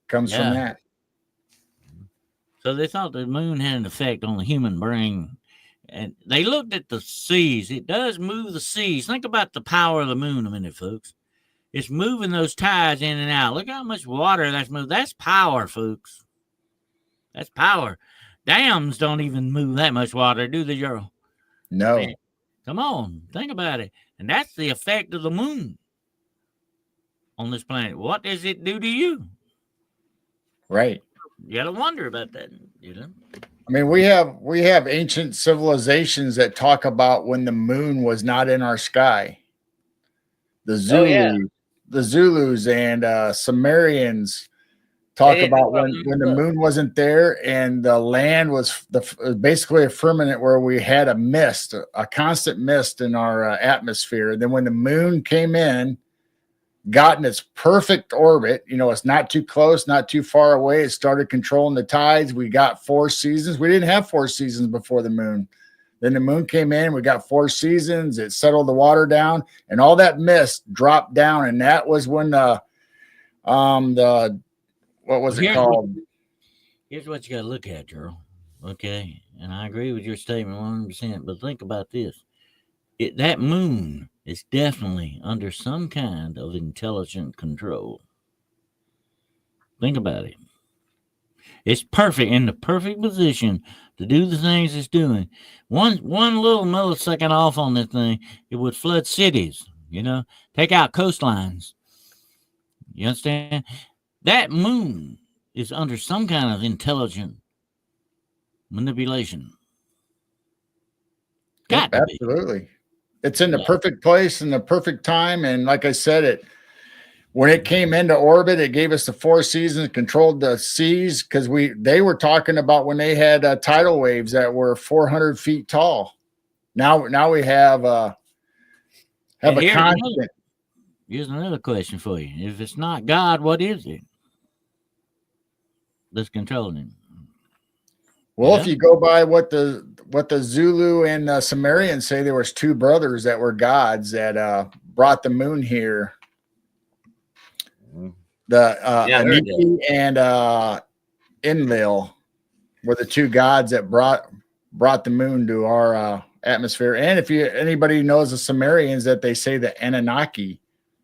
comes from that. So they thought the moon had an effect on the human brain. And they looked at the seas. It does move the seas. Think about the power of the moon a minute, folks. It's moving those tides in and out. Look how much water that's moved. That's power, folks. That's power. Dams don't even move that much water, do they, Gerald? No. Man, come on, think about it. And that's the effect of the moon on this planet. What does it do to you? Right. You gotta wonder about that, you know. I mean, we have ancient civilizations that talk about when the moon was not in our sky. The Zulus and Sumerians talk about when the moon wasn't there and the land was basically a firmament where we had a mist, a constant mist in our atmosphere. And then when the moon came in, got in its perfect orbit, you know, it's not too close, not too far away. It started controlling the tides. We got 4 seasons. We didn't have 4 seasons before the moon. Then the moon came in. We got 4 seasons. It settled the water down, and all that mist dropped down. And that was when what was it called? Here's what you got to look at, Gerald. Okay, and I agree with your statement 100%. But think about this: that moon is definitely under some kind of intelligent control. Think about it. It's perfect, in the perfect position to do the things it's doing. One little millisecond off on that thing, it would flood cities, you know, take out coastlines. You understand? That moon is under some kind of intelligent manipulation. Yep, absolutely. It's in the perfect place in the perfect time. And like I said, when it came into orbit, it gave us the 4 seasons, controlled the seas, because they were talking about when they had tidal waves that were 400 feet tall. Now we have a constant. Here's another question for you: if it's not God, what is it that's controlling him? Well, if you go by what the Zulu and Sumerians say, there was 2 brothers that were gods that brought the moon here. The Yeah, I heard that. Aniki and Enlil were the two gods that brought the moon to our atmosphere. And if anybody knows the Sumerians, that they say the Anunnaki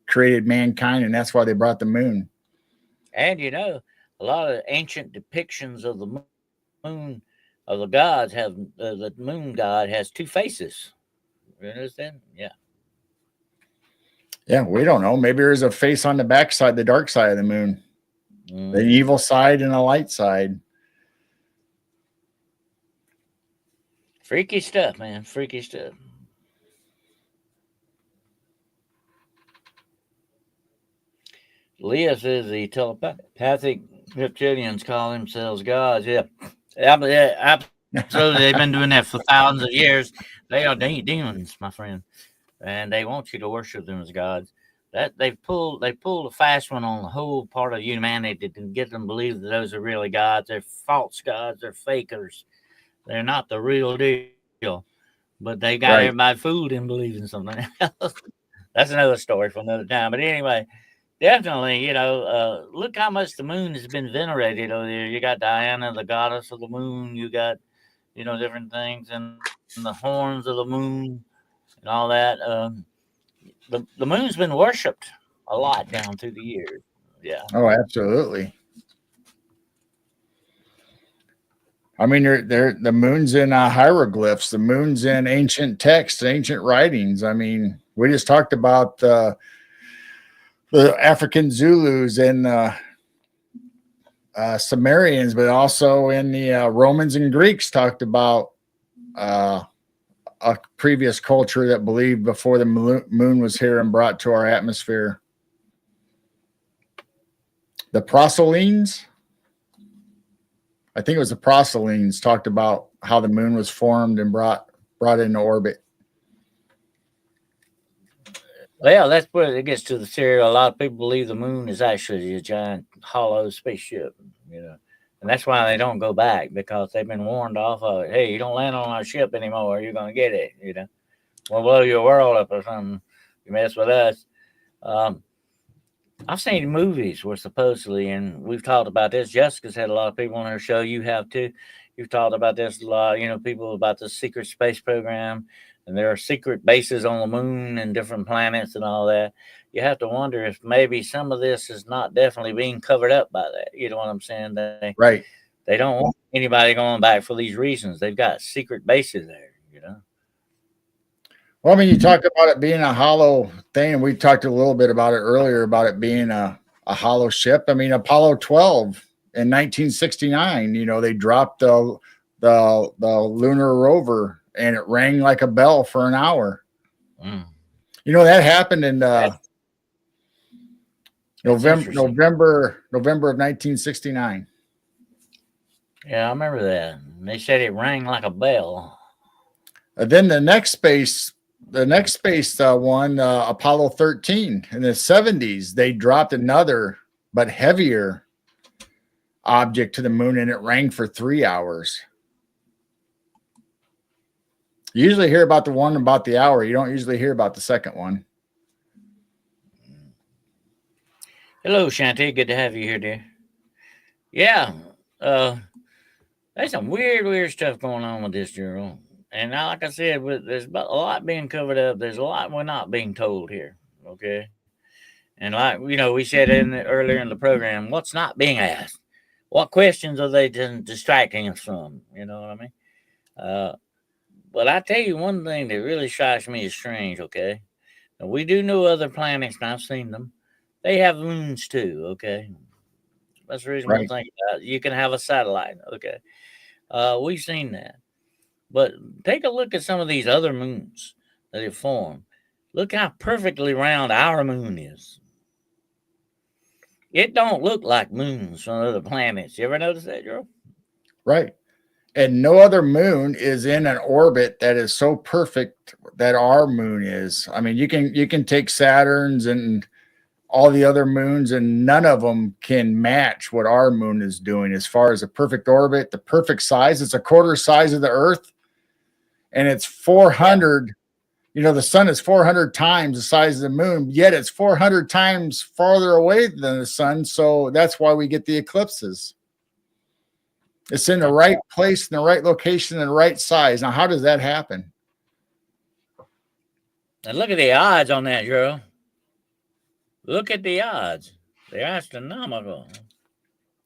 created mankind, and that's why they brought the moon. And you know, a lot of ancient depictions of the moon of the gods have the moon god has two faces. You understand? Yeah. Yeah, we don't know. Maybe there's a face on the backside, the dark side of the moon, the evil side and the light side. Freaky stuff, man. Freaky stuff. Leah says the telepathic reptilians call themselves gods. Yeah, absolutely. They've been doing that for thousands of years. They are demons, my friend, and they want you to worship them as gods. That they pulled a fast one on the whole part of humanity to get them to believe that those are really gods. They're false gods. They're fakers. They're not the real deal. But they got everybody fooled in believing something else. That's another story for another time. But anyway, definitely, look how much the moon has been venerated over there. You got Diana, the goddess of the moon. You got, different things, and the horns of the moon and all that. The moon's been worshipped a lot down through the years. Yeah. Oh, absolutely. I mean, the moon's in hieroglyphs. The moon's in ancient texts, ancient writings. I mean, we just talked about the African Zulus and Sumerians, but also in the Romans and Greeks talked about a previous culture that believed before the moon was here and brought to our atmosphere. The Proselynes, I think it was the Proselynes, talked about how the moon was formed and brought into orbit. Well, that's where it gets to the theory. A lot of people believe the moon is actually a giant hollow spaceship, and that's why they don't go back, because they've been warned off of it. Hey, you don't land on our ship anymore, you're going to get it, We'll blow your world up or something. You mess with us. I've seen movies where supposedly, and we've talked about this. Jessica's had a lot of people on her show. You have too. You've talked about this a lot. People about the secret space program, and there are secret bases on the moon and different planets and all that. You have to wonder if maybe some of this is not definitely being covered up by that. You know what I'm saying? They don't want anybody going back for these reasons. They've got secret bases there. Well, I mean, you talked about it being a hollow thing, and we talked a little bit about it earlier about it being a hollow ship. I mean, Apollo 12 in 1969, they dropped the lunar rover, and it rang like a bell for an hour. That happened in November of 1969. Yeah, I remember that. They said it rang like a bell. Then the next space one, Apollo 13 in the 70s, they dropped another but heavier object to the moon, and it rang for 3 hours. You usually hear about the one about the hour. You don't usually hear about the second one. Hello, Shanti. Good to have you here, dear. Yeah. There's some weird stuff going on with this, Gerald. And now, like I said, there's a lot being covered up. There's a lot we're not being told here. Okay. And like, we said earlier in the program, what's not being asked? What questions are they distracting us from? You know what I mean? But I tell you one thing that really strikes me as strange, okay? Now, we do know other planets, and I've seen them. They have moons too, okay? That's a reasonable thing about it. You can have a satellite, okay? We've seen that. But take a look at some of these other moons that have formed. Look how perfectly round our moon is. It don't look like moons from other planets. You ever notice that, Joe? Right. And no other moon is in an orbit that is so perfect that our moon is. I mean, you can take Saturn's and all the other moons, and none of them can match what our moon is doing as far as a perfect orbit, the perfect size. It's a quarter size of the Earth, and it's 400 you know, the sun is 400 times the size of the moon, yet it's 400 times farther away than the sun. So that's why we get the eclipses. It's in the right place, in the right location, in the right size. Now, how does that happen? And look at the odds on that, girl. Look at the odds. They're astronomical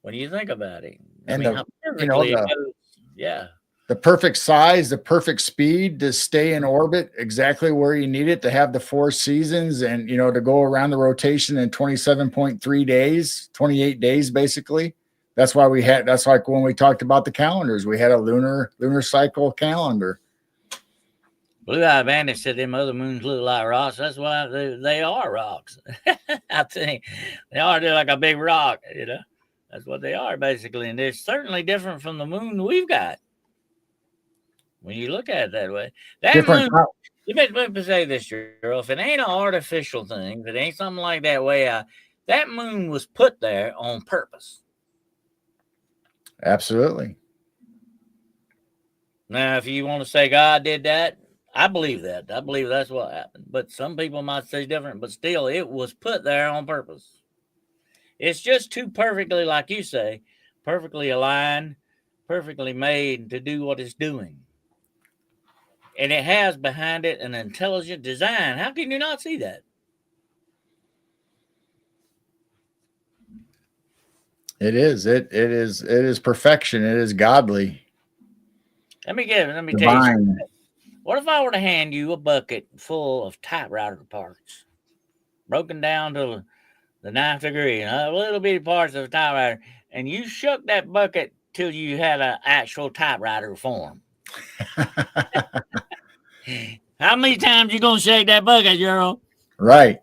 when you think about it. I mean, how perfectly it goes. Yeah. The perfect size, the perfect speed to stay in orbit exactly where you need it, to have the 4 seasons and, you know, to go around the rotation in 27.3 days, 28 days, basically. That's like when we talked about the calendars, we had a lunar cycle calendar. Blue Eye Bandit said them other moons look like rocks. That's why they are rocks. I think they are. They're like a big rock, you know. That's what they are, basically. And they're certainly different from the moon we've got. When you look at it that way. That moon, let me say this, girl. If it ain't an artificial thing, if it ain't something like that way, that moon was put there on purpose. Absolutely. Now, if you want to say God did that, I believe that. I believe that's what happened. But some people might say different, but still, it was put there on purpose. It's just too perfectly, like you say, perfectly aligned, perfectly made to do what it's doing. And it has behind it an intelligent design. How can you not see that? It is. It is perfection. It is godly. Let me tell you something. What if I were to hand you a bucket full of typewriter parts, broken down to the 9th degree, and little bitty parts of a typewriter, and you shook that bucket till you had an actual typewriter form? How many times you gonna shake that bucket, girl? Right.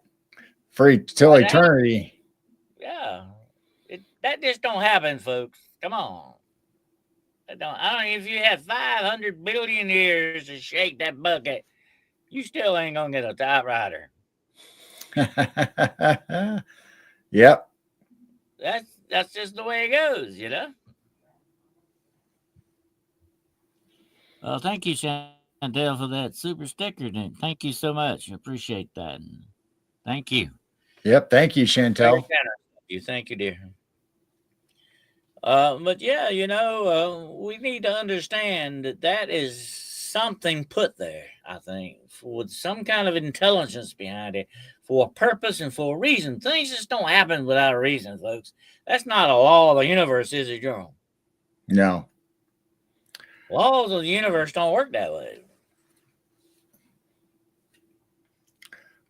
Till eternity. Yeah. That just don't happen, folks. Come on. I don't know if you had 500 billion years to shake that bucket, you still ain't gonna get a typewriter. Yep. That's just the way it goes, you know. Well, thank you, Chantel, for that super sticker. Thank you so much. I appreciate that. Thank you. Yep. Thank you, Chantel. Thank you, dear. But yeah, you know, we need to understand that is something put there, I think, with some kind of intelligence behind it, for a purpose and for a reason. Things just don't happen without a reason, folks. That's not a law of the universe, is it, Jerome? No. Laws of the universe don't work that way.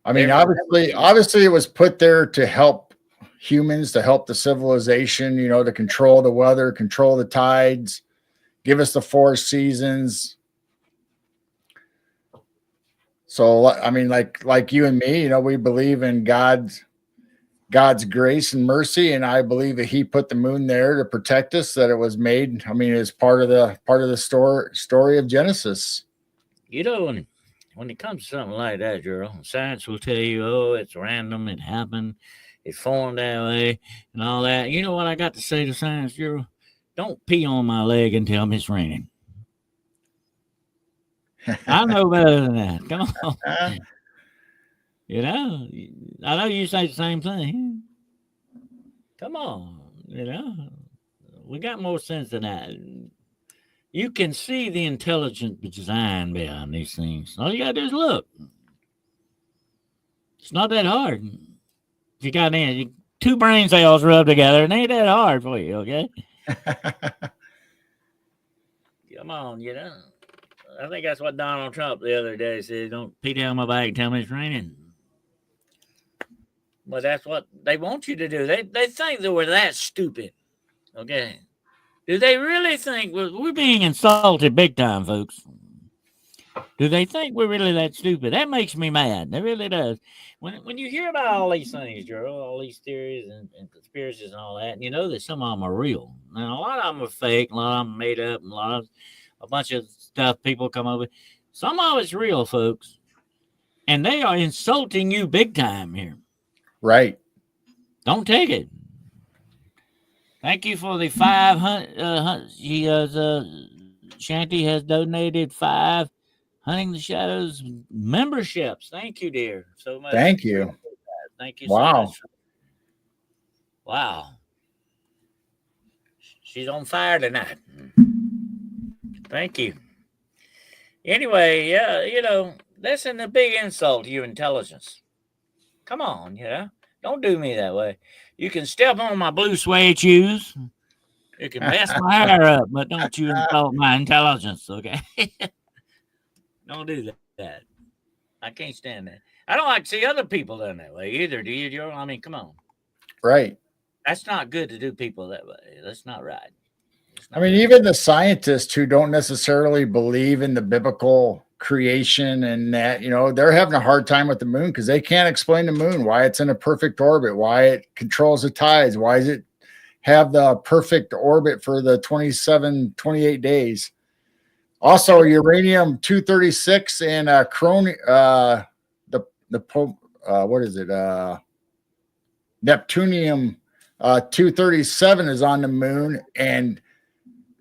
I mean, obviously it was put there to help humans, to help the civilization, you know, to control the weather, control the tides, give us the 4 seasons. So, I mean, like you and me, you know, we believe in God's grace and mercy, and I believe that He put the moon there to protect us. That it was made. I mean, it's part of the story of Genesis. You know, when it comes to something like that, girl, science will tell you, oh, it's random, it happened, it formed that way, and all that. You know what I got to say to science, girl? Don't pee on my leg and tell me it's raining. I know better than that. Come on. You know, I know you say the same thing. Come on. You know, we got more sense than that. You can see the intelligent design behind these things. All you got to do is look. It's not that hard. If you got 2 brain cells rubbed together, it ain't that hard for you, okay? Come on, you know. I think that's what Donald Trump the other day said. Don't pee down my back and tell me it's raining. But that's what they want you to do. They think that we're that stupid. Okay. Do they really think we're being insulted big time, folks? Do they think we're really that stupid? That makes me mad. That really does. When you hear about all these things, Gerald, all these theories and conspiracies and all that, and you know that some of them are real. Now, a lot of them are fake, a lot of them made up, and a bunch of stuff people come up with. Some of it's real, folks. And they are insulting you big time here. Right. Don't take it. Thank you for the 500. Shanty has donated $500 Hunting the Shadows memberships. Thank you, dear, so much. Thank you. Thank you so Wow. much. Wow. She's on fire tonight. Thank you. Anyway, yeah, that's a big insult to your intelligence. Come on, don't do me that way. You can step on my blue suede shoes. You can mess my hair up, but don't you insult my intelligence, okay? Don't do that. I can't stand that. I don't like to see other people done that way either, do you, Joe? I mean, come on. Right. That's not good to do people that way. That's not right. I mean, even the scientists who don't necessarily believe in the biblical creation and that, they're having a hard time with the moon because they can't explain the moon, why it's in a perfect orbit, why it controls the tides, why does it have the perfect orbit for the 28 days. Also, uranium 236 and what is it? Neptunium 237 is on the moon, and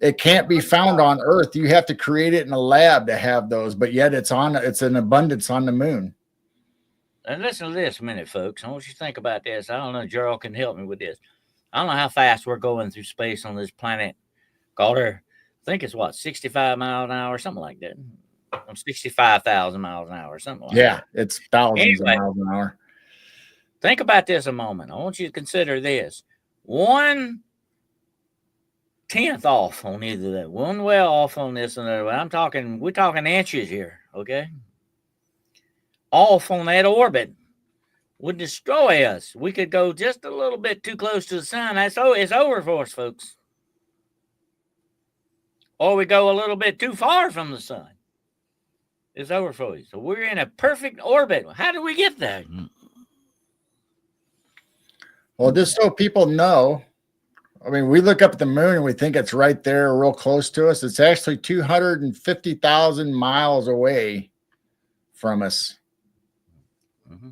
it can't be found on Earth. You have to create it in a lab to have those, but yet it's in abundance on the moon. And listen to this a minute, folks. I want you to think about this. I don't know, Gerald can help me with this. I don't know how fast we're going through space on this planet called Earth. I think it's 65 miles an hour, something like that. 65,000 miles an hour, something like that. Yeah, it's thousands of miles an hour. Think about this a moment. I want you to consider this. 1/10 off on either that. One well off on this and the other. We're talking inches here, okay? Off on that orbit would destroy us. We could go just a little bit too close to the sun. It's over for us, folks. Or we go a little bit too far from the sun. It's over for you. So we're in a perfect orbit. How do we get there? Well, just so people know, I mean, we look up at the moon and we think it's right there, real close to us. It's actually 250,000 miles away from us. Mm-hmm.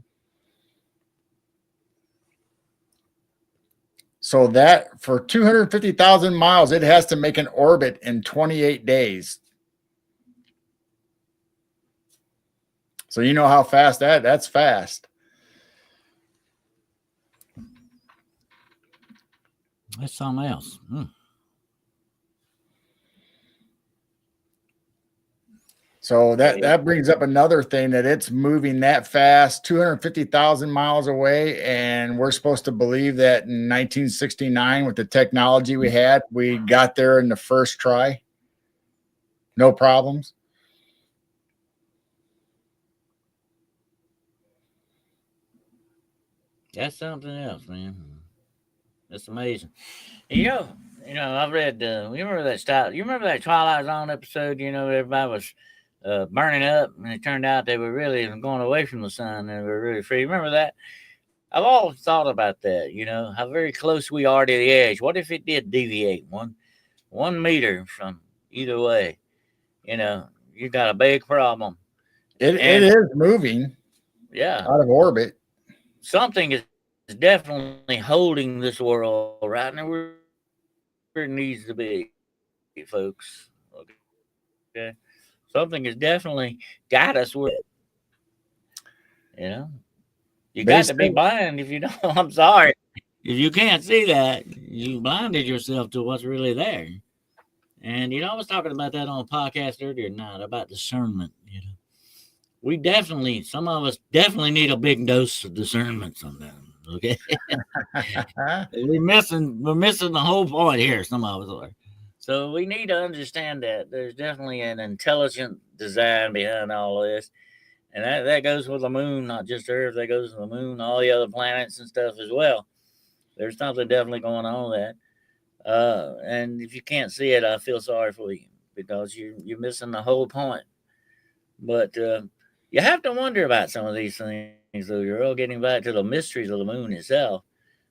So that for 250,000 miles, it has to make an orbit in 28 days. So you know how fast that's fast. That's something else. So that brings up another thing, that it's moving that fast, 250,000 miles away, and we're supposed to believe that in 1969, with the technology we had, we got there in the first try. No problems. That's something else, man. That's amazing. You know, I've read. You remember that style? You remember that Twilight Zone episode? Everybody was burning up, and it turned out they were really going away from the sun. They were really free. Remember that? I've always thought about that. How very close we are to the edge. What if it did deviate 1 meter from either way? You got a big problem. It is moving. Yeah, out of orbit. Something is definitely holding this world right now where it needs to be, folks. Okay. Something has definitely got us with it. You got to be blind if you don't. I'm sorry. If you can't see that, you blinded yourself to what's really there. And, I was talking about that on a podcast earlier tonight about discernment. Some of us definitely need a big dose of discernment sometimes. Okay. we're missing the whole point here. Some of us are. So we need to understand that there's definitely an intelligent design behind all of this. And that goes with the moon, not just Earth. That goes with the moon, all the other planets and stuff as well. There's something definitely going on with that. And if you can't see it, I feel sorry for you because you're missing the whole point. But you have to wonder about some of these things, though. You're all getting back to the mysteries of the moon itself.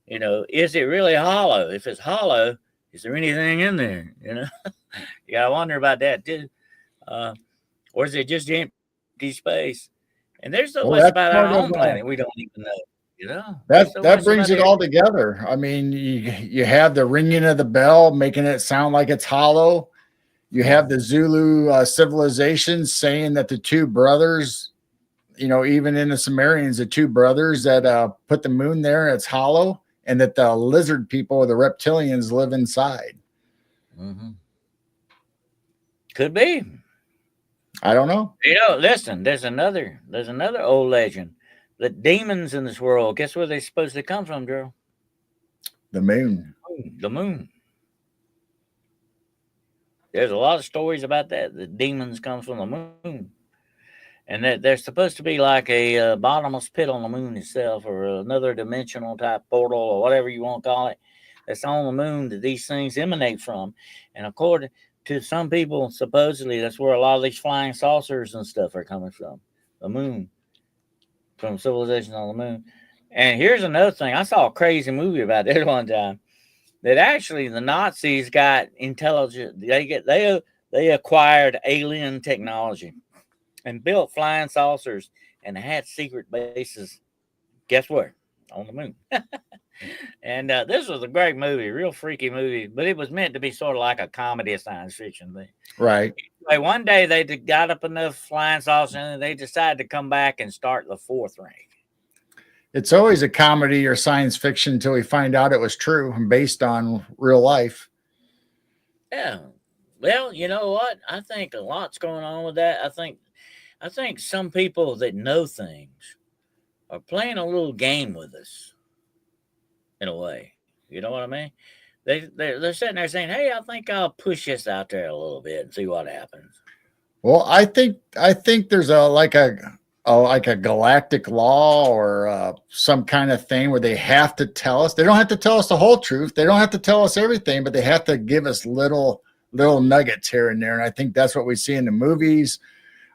Is it really hollow? If it's hollow, is there anything in there? You got to wonder about that too. Or is it just empty space? And there's so much about our own planet we don't even know. That brings it all together. I mean, you have the ringing of the bell, making it sound like it's hollow. You have the Zulu civilization saying that the two brothers, even in the Sumerians, the two brothers that put the moon there, it's hollow, and that the lizard people or the reptilians live inside. Mm-hmm. Could be. I don't know. Listen, there's another old legend. The demons in this world, guess where they're supposed to come from, girl? The moon. The moon. There's a lot of stories about that. The demons come from the moon. And that there's supposed to be like a bottomless pit on the moon itself, or another dimensional type portal, or whatever you want to call it, that's on the moon that these things emanate from. And according to some people, supposedly that's where a lot of these flying saucers and stuff are coming from. The moon. From civilizations on the moon. And here's another thing. I saw a crazy movie about this one time. That actually the Nazis got intelligent. They acquired alien technology and built flying saucers and had secret bases. Guess where? On the moon. And this was a great movie, real freaky movie, but it was meant to be sort of like a comedy science fiction thing. Right. Anyway, one day they got up enough flying saucers and they decided to come back and start the fourth ring. It's always a comedy or science fiction until we find out it was true and based on real life. Yeah. Well, you know what? I think a lot's going on with that. I think some people that know things are playing a little game with us in a way. You know what I mean? They're sitting there saying, "Hey, I think I'll push this out there a little bit and see what happens." Well, I think there's like a galactic law or some kind of thing where they have to tell us. They don't have to tell us the whole truth. They don't have to tell us everything, but they have to give us little nuggets here and there. And I think that's what we see in the movies.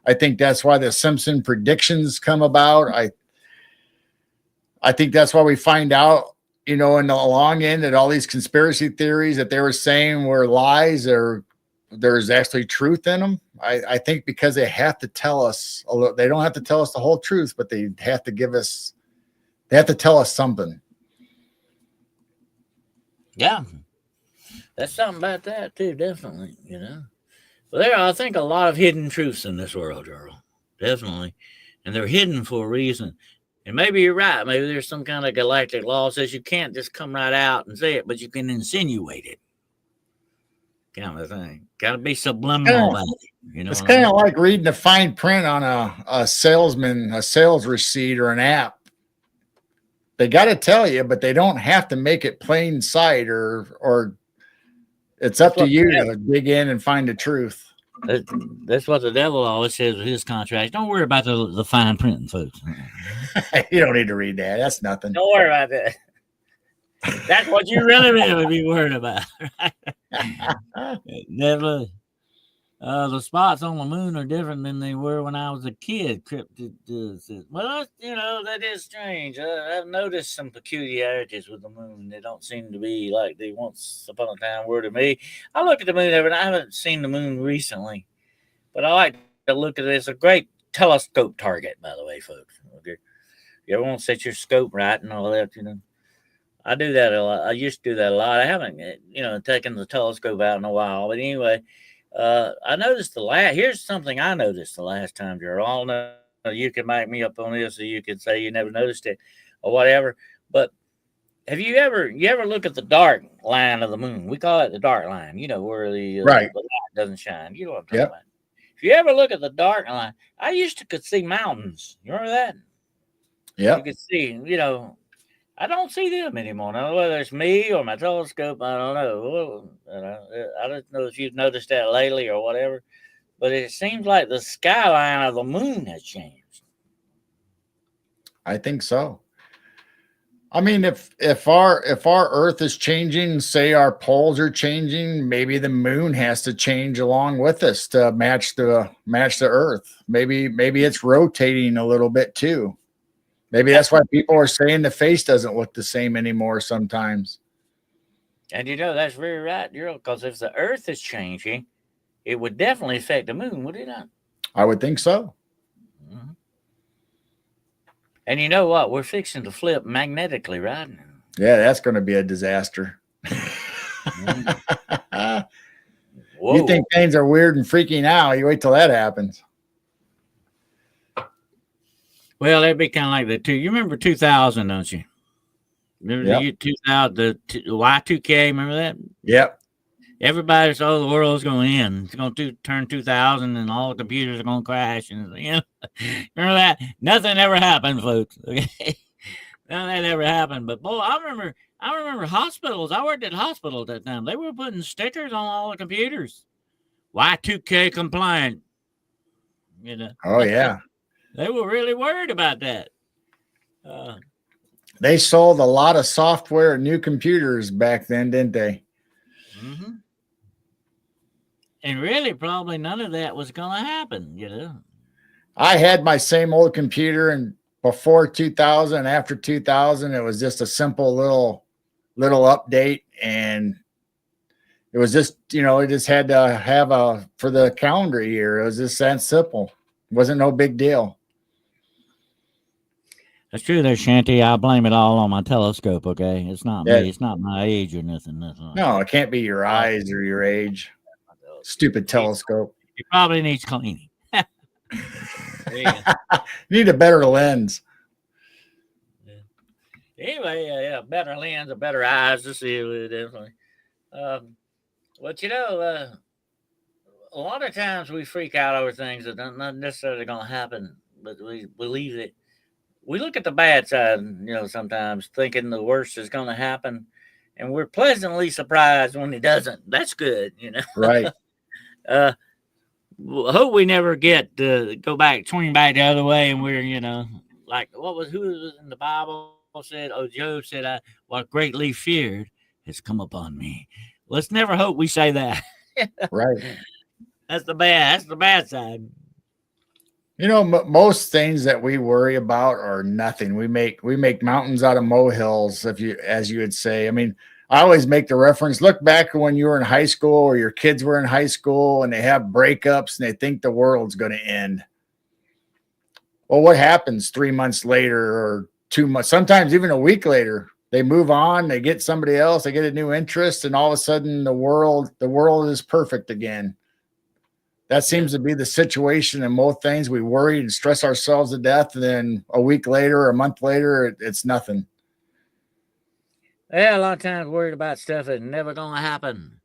I think that's why the Simpson predictions come about. I think that's why we find out, in the long end, that all these conspiracy theories that they were saying were lies, or there's actually truth in them. I think because they have to tell us a little. They don't have to tell us the whole truth, but they have to tell us something. Yeah. That's something about that too, definitely, But there are, I think, a lot of hidden truths in this world, Earl. Definitely. And they're hidden for a reason. And maybe you're right. Maybe there's some kind of galactic law that says you can't just come right out and say it, but you can insinuate it. Kind of thing. Got to be subliminal about it. It's kind of like reading the fine print on a sales receipt or an app. They got to tell you, but they don't have to make it plain sight, or it's up to you to dig in and find the truth. That's what the devil always says with his contracts. Don't worry about the fine printing, folks. You don't need to read that. That's nothing. Don't worry about that. That's what you really be worried about, right? Never. The spots on the moon are different than they were when I was a kid. Well, that is strange. I've noticed some peculiarities with the moon. They don't seem to be like they once upon a time were to me. I look at the moon every night. I haven't seen the moon recently, but I like to look at it. It's a great telescope target, by the way, folks. Okay, you ever want to set your scope right and all that, I do that a lot. I used to do that a lot. I haven't, taken the telescope out in a while. But anyway, I noticed here's something I noticed the last time, Gerald. I don't know, you can make me up on this, or you could say you never noticed it or whatever. But have you ever look at the dark line of the moon? We call it the dark line, where the light doesn't shine. You know what I'm talking about. If you ever look at the dark line, I used to could see mountains. You remember that? Yeah. You could see, I don't see them anymore. Now, whether it's me or my telescope, I don't know. I don't know if you've noticed that lately or whatever, but it seems like the skyline of the moon has changed. I think so. I mean, if our Earth is changing, say our poles are changing, maybe the moon has to change along with us to match the Earth. Maybe it's rotating a little bit too. Maybe that's why people are saying the face doesn't look the same anymore sometimes. And that's very right, because if the Earth is changing, it would definitely affect the moon, would it not? I would think so. Mm-hmm. And you know what? We're fixing to flip magnetically, right? Yeah, that's going to be a disaster. Whoa. You think things are weird and freaking out. You wait till that happens. Well, that'd be kind of like the two. You remember 2000, don't you? Remember the year 2000, the Y2K? Remember that? Yep. Everybody said, "Oh, the world's going to end. It's going to turn 2000, and all the computers are going to crash." And remember that? Nothing ever happened, folks. Okay, none of that ever happened. But boy, I remember hospitals. I worked at a hospital at that time. They were putting stickers on all the computers. Y2K compliant. Oh yeah. They were really worried about that. They sold a lot of software and new computers back then, didn't they? Mm-hmm. And really, probably none of that was going to happen, I had my same old computer, and before 2000 and after 2000, it was just a simple little update, and it was just, it just had to have for the calendar year. It was just that simple. It wasn't no big deal. That's true there, Shanty. I blame it all on my telescope, okay? It's not me. It's not my age or nothing. No, it can't be your eyes or your age. Stupid telescope. It probably needs cleaning. Need a better lens. Anyway, yeah, better lens, or better eyes to see it, definitely. But a lot of times we freak out over things that are not necessarily going to happen, but we believe it. We look at the bad side, sometimes thinking the worst is going to happen, and we're pleasantly surprised when it doesn't. That's good, Right. Hope we never get to swing back the other way, and we're, like who was in the Bible said, Job said, what greatly feared has come upon me. Let's never hope we say that. Right. That's the bad side. Most things that we worry about are nothing. We make mountains out of molehills, as you would say. I mean, I always make the reference, look back when you were in high school or your kids were in high school and they have breakups and they think the world's going to end. Well, what happens 3 months later or 2 months, sometimes even a week later? They move on, they get somebody else, they get a new interest, and all of a sudden the world is perfect again. That seems to be the situation in most things. We worry and stress ourselves to death, and then a week later or a month later, it's nothing. Yeah, a lot of times worried about stuff that's never going to happen.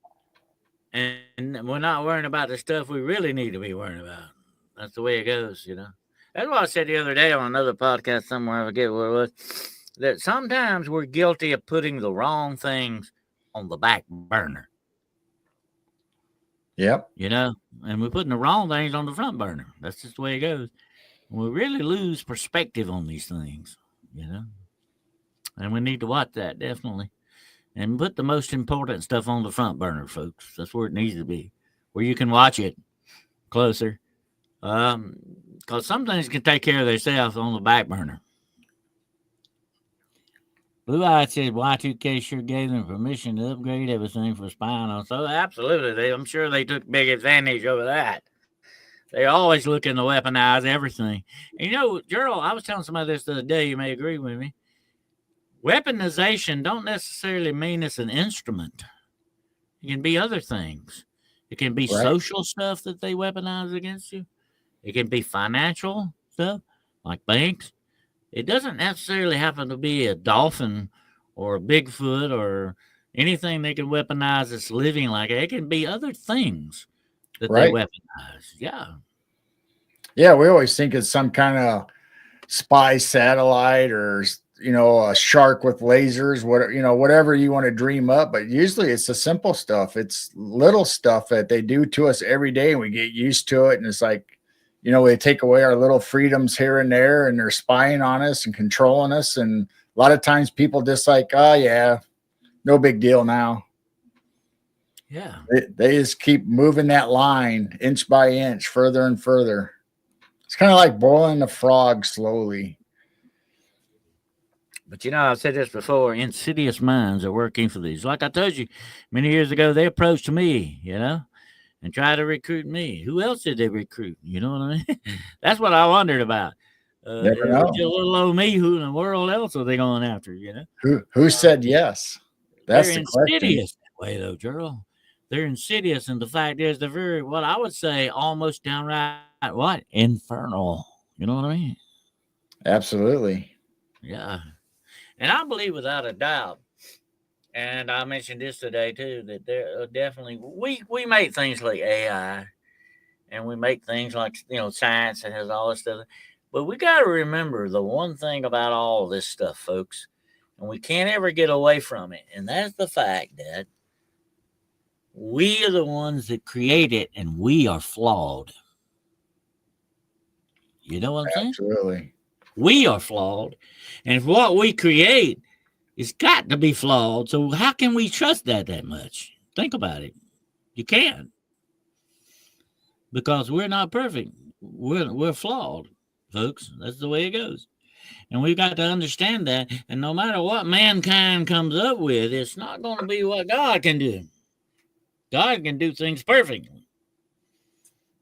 And we're not worrying about the stuff we really need to be worrying about. That's the way it goes, That's what I said the other day on another podcast somewhere, I forget where it was, that sometimes we're guilty of putting the wrong things on the back burner. Yep. And we're putting the wrong things on the front burner. That's just the way it goes. We really lose perspective on these things, And we need to watch that, definitely. And put the most important stuff on the front burner, folks. That's where it needs to be, where you can watch it closer. Because some things can take care of themselves on the back burner. Blue Eye said Y2K sure gave them permission to upgrade everything for spying on. So absolutely, I'm sure they took big advantage over that. They're always looking to weaponize everything. And Gerald, I was telling somebody this the other day, you may agree with me. Weaponization don't necessarily mean it's an instrument. It can be other things. It can be social stuff that they weaponize against you. It can be financial stuff, like banks. It doesn't necessarily happen to be a dolphin or a Bigfoot or anything they can weaponize that's living like it. It can be other things that they weaponize. Yeah. Yeah, we always think it's some kind of spy satellite or, a shark with lasers, whatever you want to dream up. But usually it's the simple stuff. It's little stuff that they do to us every day, and we get used to it. And it's like, they take away our little freedoms here and there, and they're spying on us and controlling us. And a lot of times people just like, oh, yeah, no big deal now. Yeah. They just keep moving that line inch by inch, further and further. It's kind of like boiling the frog slowly. But I've said this before, insidious minds are working for these. Like I told you many years ago, they approached me, and try to recruit me. Who else did they recruit? You know what I mean? That's what I wondered about. Never know. Little old me, who in the world else are they going after? Who said yes? That's they're the question. insidious that way, though, Gerald. They're insidious, and the fact is, they're very, what I would say, almost downright what infernal. You know what I mean? Absolutely. Yeah, and I believe without a doubt. And I mentioned this today too that there are definitely we make things like AI and we make things like science that has all this stuff, but we got to remember the one thing about all this stuff, folks, and we can't ever get away from it, and that's the fact that we are the ones that create it, and we are flawed. You know what I'm saying? Absolutely. We are flawed, and if what we create, it's got to be flawed. So how can we trust that much? Think about it. You can't, because we're not perfect. We're flawed, folks. That's the way it goes. And we've got to understand that. And no matter what mankind comes up with, it's not going to be what God can do. God can do things perfectly.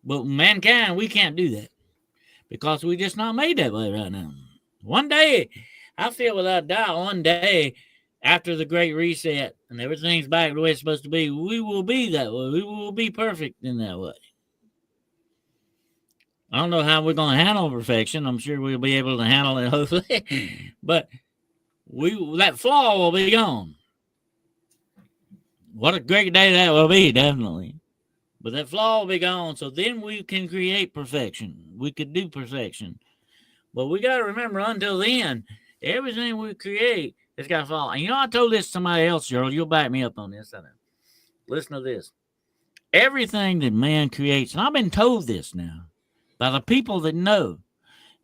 But mankind, we can't do that because we're just not made that way right now. One day, I feel without doubt, one day after the Great Reset and everything's back the way it's supposed to be, we will be that way. We will be perfect in that way. I don't know how we're going to handle perfection. I'm sure we'll be able to handle it, hopefully. But that flaw will be gone. What a great day that will be, definitely. But that flaw will be gone, so then we can create perfection. We could do perfection. But we got to remember, until then, everything we create has got to fall. And I told this to somebody else, Gerald. You'll back me up on this. I know. Listen to this. Everything that man creates, and I've been told this now by the people that know,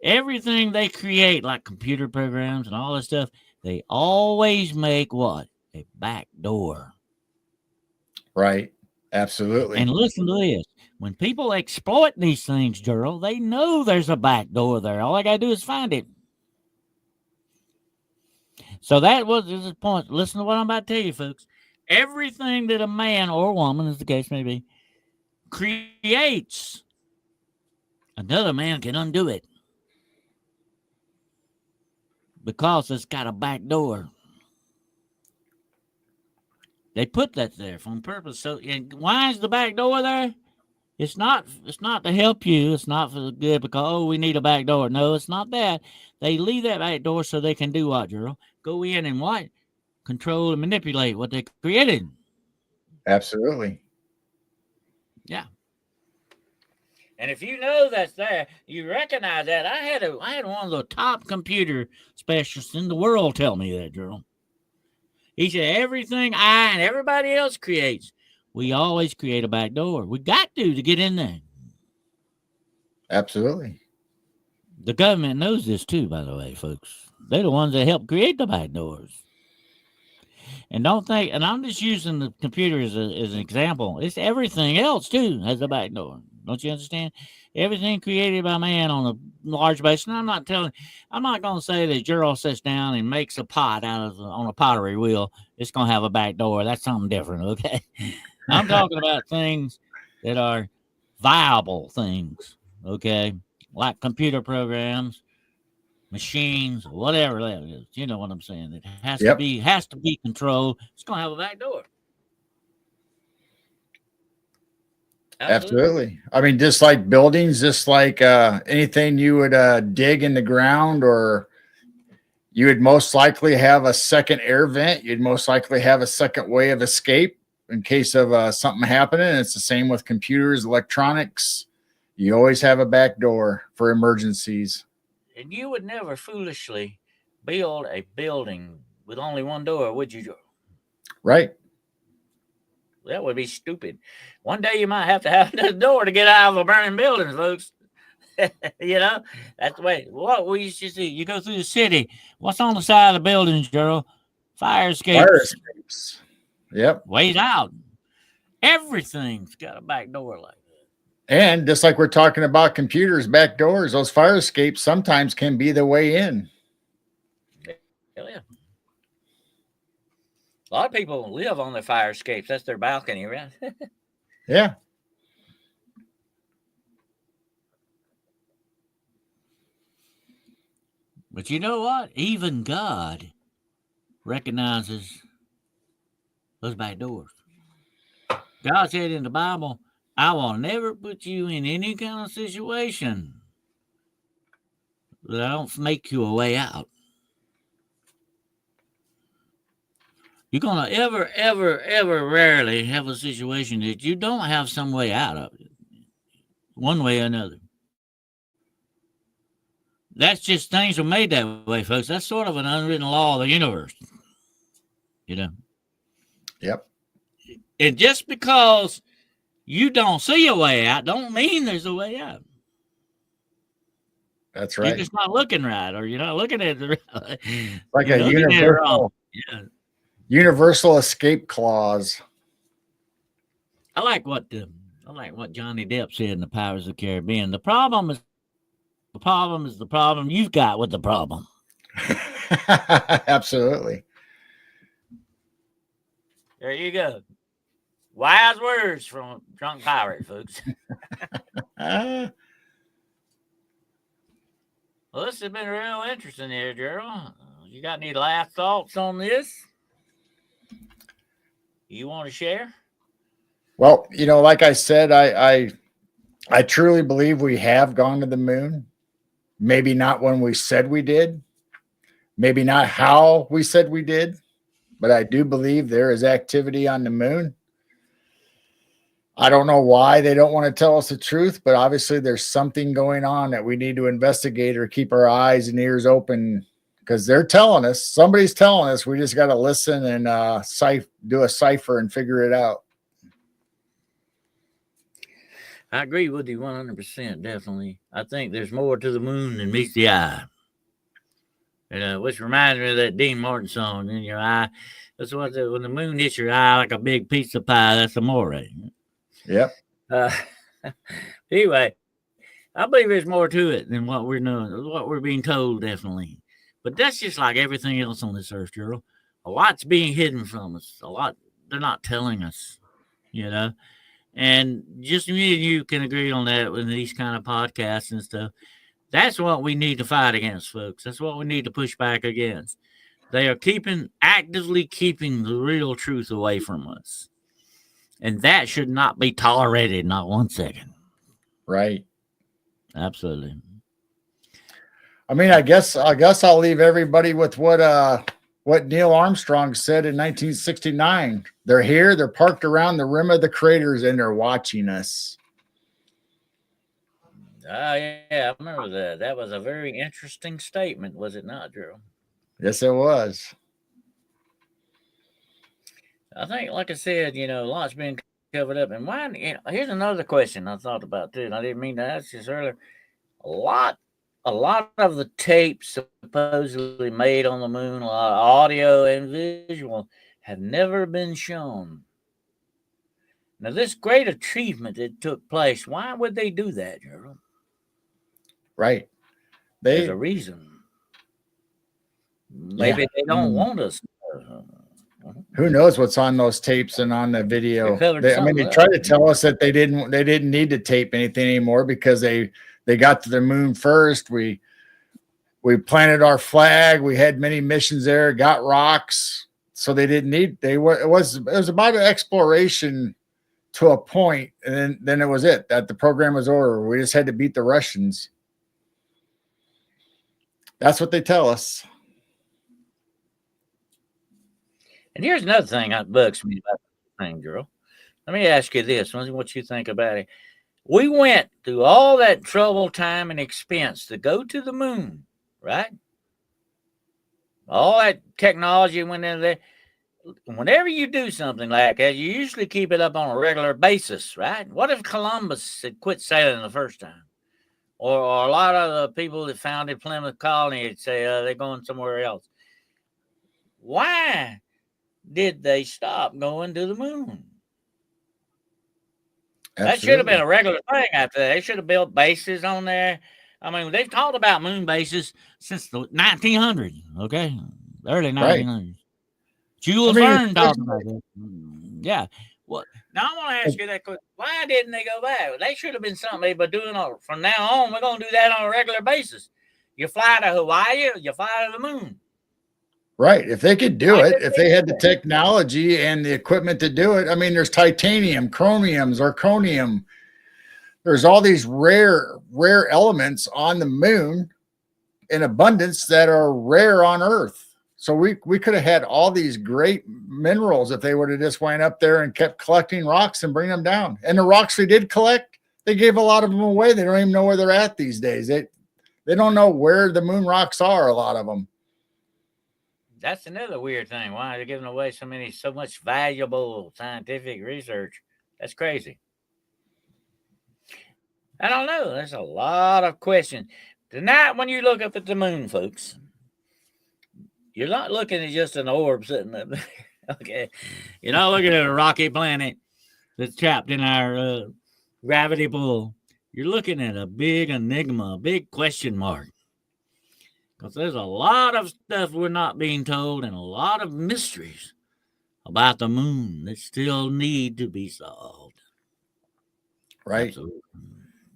everything they create, like computer programs and all this stuff, they always make what? A back door. Right. Absolutely. And listen to this. When people exploit these things, Gerald, they know there's a back door there. All I got to do is find it. So that was the point. Listen to what I'm about to tell you, folks. Everything that a man or woman, as the case may be, creates, another man can undo it because it's got a back door. They put that there for purpose. So, and why is the back door there? It's not to help you. It's not for the good because we need a back door. No, it's not that. They leave that back door so they can do what, Gerald? Go in and what? Control and manipulate what they created. Absolutely. Yeah. And if you know that's there, you recognize that. I had one of the top computer specialists in the world tell me that, Gerald. He said everything I and everybody else creates, we always create a back door. We got to get in there. Absolutely. The government knows this too, by the way, folks. They're the ones that help create the back doors. And don't think, and I'm just using the computer as an example. It's everything else too has a back door. Don't you understand? Everything created by man on a large basis. And I'm not going to say that Gerald sits down and makes a pot on a pottery wheel. It's going to have a back door. That's something different, okay? I'm talking about things that are viable things, okay? Like computer programs, machines, whatever that is. You know what I'm saying? It has to be controlled. It's going to have a back door. Absolutely. I mean, just like buildings, just like anything you would dig in the ground, or you would most likely have a second air vent. You'd most likely have a second way of escape in case of something happening. And it's the same with computers, electronics. You always have a back door for emergencies. And you would never foolishly build a building with only one door, would you? Right. That would be stupid. One day you might have to have another door to get out of a burning building, folks. That's the way. What we used to see, you go through the city. What's on the side of the buildings, Gerald? Fire escapes. Fire escapes. Yep. Ways out. Everything's got a back door like that. And just like we're talking about computers, back doors, those fire escapes sometimes can be the way in. Hell yeah. A lot of people live on their fire escapes. That's their balcony, right? Yeah. But you know what? Even God recognizes those back doors. God said in the Bible, I will never put you in any kind of situation that I don't make you a way out. You're going to ever rarely have a situation that you don't have some way out of it, one way or another. That's just things are made that way, folks. That's sort of an unwritten law of the universe. You know? Yep. And just because you don't see a way out, don't mean there's a way out. That's right. You're just not looking right, or you're not looking at the like a universal escape clause. I like what Johnny Depp said in the Pirates of the Caribbean. The problem is the problem you've got with the problem. Absolutely. There you go. Wise words from a drunk pirate, folks. Well, this has been real interesting here, Gerald. You got any last thoughts on this? You want to share? Well, like I said, I truly believe we have gone to the moon. Maybe not when we said we did. Maybe not how we said we did. But I do believe there is activity on the moon. I don't know why they don't want to tell us the truth, but obviously there's something going on that we need to investigate or keep our eyes and ears open, because they're telling us, somebody's telling us. We just got to listen and do a cipher and figure it out. I agree with you 100%, definitely. I think there's more to the moon than meets the eye. Which reminds me of that Dean Martin song, "In Your Eye." That's what when the moon hits your eye like a big pizza pie, that's amore. Yep. Anyway, I believe there's more to it than what we're knowing, what we're being told, definitely. But that's just like everything else on this earth, Gerald. A lot's being hidden from us. A lot they're not telling us, And just me and you can agree on that with these kind of podcasts and stuff. That's what we need to fight against, folks. That's what we need to push back against. They are actively keeping the real truth away from us. And that should not be tolerated, not 1 second. Right. Absolutely. I mean, I guess I'll leave everybody with what Neil Armstrong said in 1969. They're here, they're parked around the rim of the craters, and they're watching us. Yeah, I remember that. That was a very interesting statement, was it not, Drew? Yes, it was. I think, like I said, lots been covered up. And why? Here's another question I thought about too. And I didn't mean to ask this earlier. A lot of the tapes supposedly made on the moon, a lot of audio and visual, have never been shown. Now, this great achievement that took place, why would they do that, Gerald? Right. There's a reason. Maybe they don't want us. Who knows what's on those tapes and on the video? They tried to tell us that they didn't need to tape anything anymore because they got to the moon first. We planted our flag. We had many missions there. Got rocks, so they didn't need. It was about an exploration to a point, and then it was it. That the program was over. We just had to beat the Russians. That's what they tell us. And here's another thing that bugs me about the thing, girl. Let me ask you this. What you think about it. We went through all that trouble, time, and expense to go to the moon, right? All that technology went in there. Whenever you do something like that, you usually keep it up on a regular basis, right? What if Columbus had quit sailing the first time? Or a lot of the people that founded Plymouth Colony would say they're going somewhere else. Why did they stop going to the moon? Absolutely. That should have been a regular thing after that. They should have built bases on there. I mean, they've talked about moon bases since the 1900s, okay? Early 1900s. Right. Jules Verne talked about it. Yeah. Well, now I want to ask you that question. Why didn't they go back? They should have been something they've been doing from now on. We're going to do that on a regular basis. You fly to Hawaii, you fly to the moon. Right. If they could do it, if they had the technology and the equipment to do it, I mean, there's titanium, chromium, zirconium. There's all these rare elements on the moon in abundance that are rare on Earth. So we could have had all these great minerals if they would have just went up there and kept collecting rocks and bring them down. And the rocks they did collect, they gave a lot of them away. They don't even know where they're at these days. They don't know where the moon rocks are, a lot of them. That's another weird thing. Why are they giving away so much valuable scientific research? That's crazy. I don't know. There's a lot of questions. Tonight, when you look up at the moon, folks, you're not looking at just an orb sitting up there. Okay. You're not looking at a rocky planet that's trapped in our gravity pull. You're looking at a big enigma, a big question mark. Because there's a lot of stuff we're not being told and a lot of mysteries about the moon that still need to be solved. Right. Absolutely.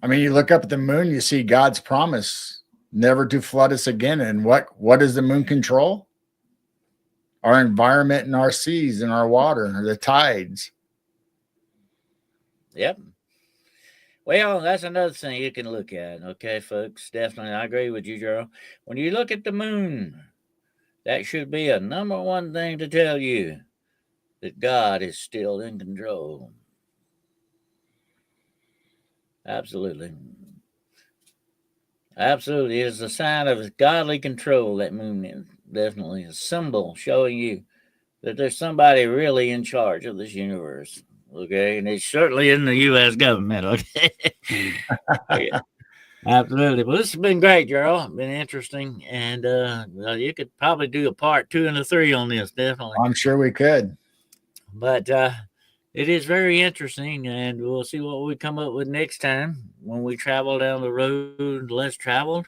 I mean, you look up at the moon, you see God's promise never to flood us again. And what does the moon control? Our environment and our seas and our water, the tides. Yep. Well, that's another thing you can look at. Okay, folks. Definitely. I agree with you, Gerald. When you look at the moon, that should be a number one thing to tell you that God is still in control. Absolutely. Absolutely. It is a sign of godly control, that moon is definitely a symbol showing you that there's somebody really in charge of this universe. Okay. And it's certainly in the U.S. government. Okay. Okay. Absolutely. Well, this has been great, Gerald. Been interesting. And you could probably do a part 2 and a 3 on this, definitely. I'm sure we could. But it is very interesting, and we'll see what we come up with next time when we travel down the road less traveled.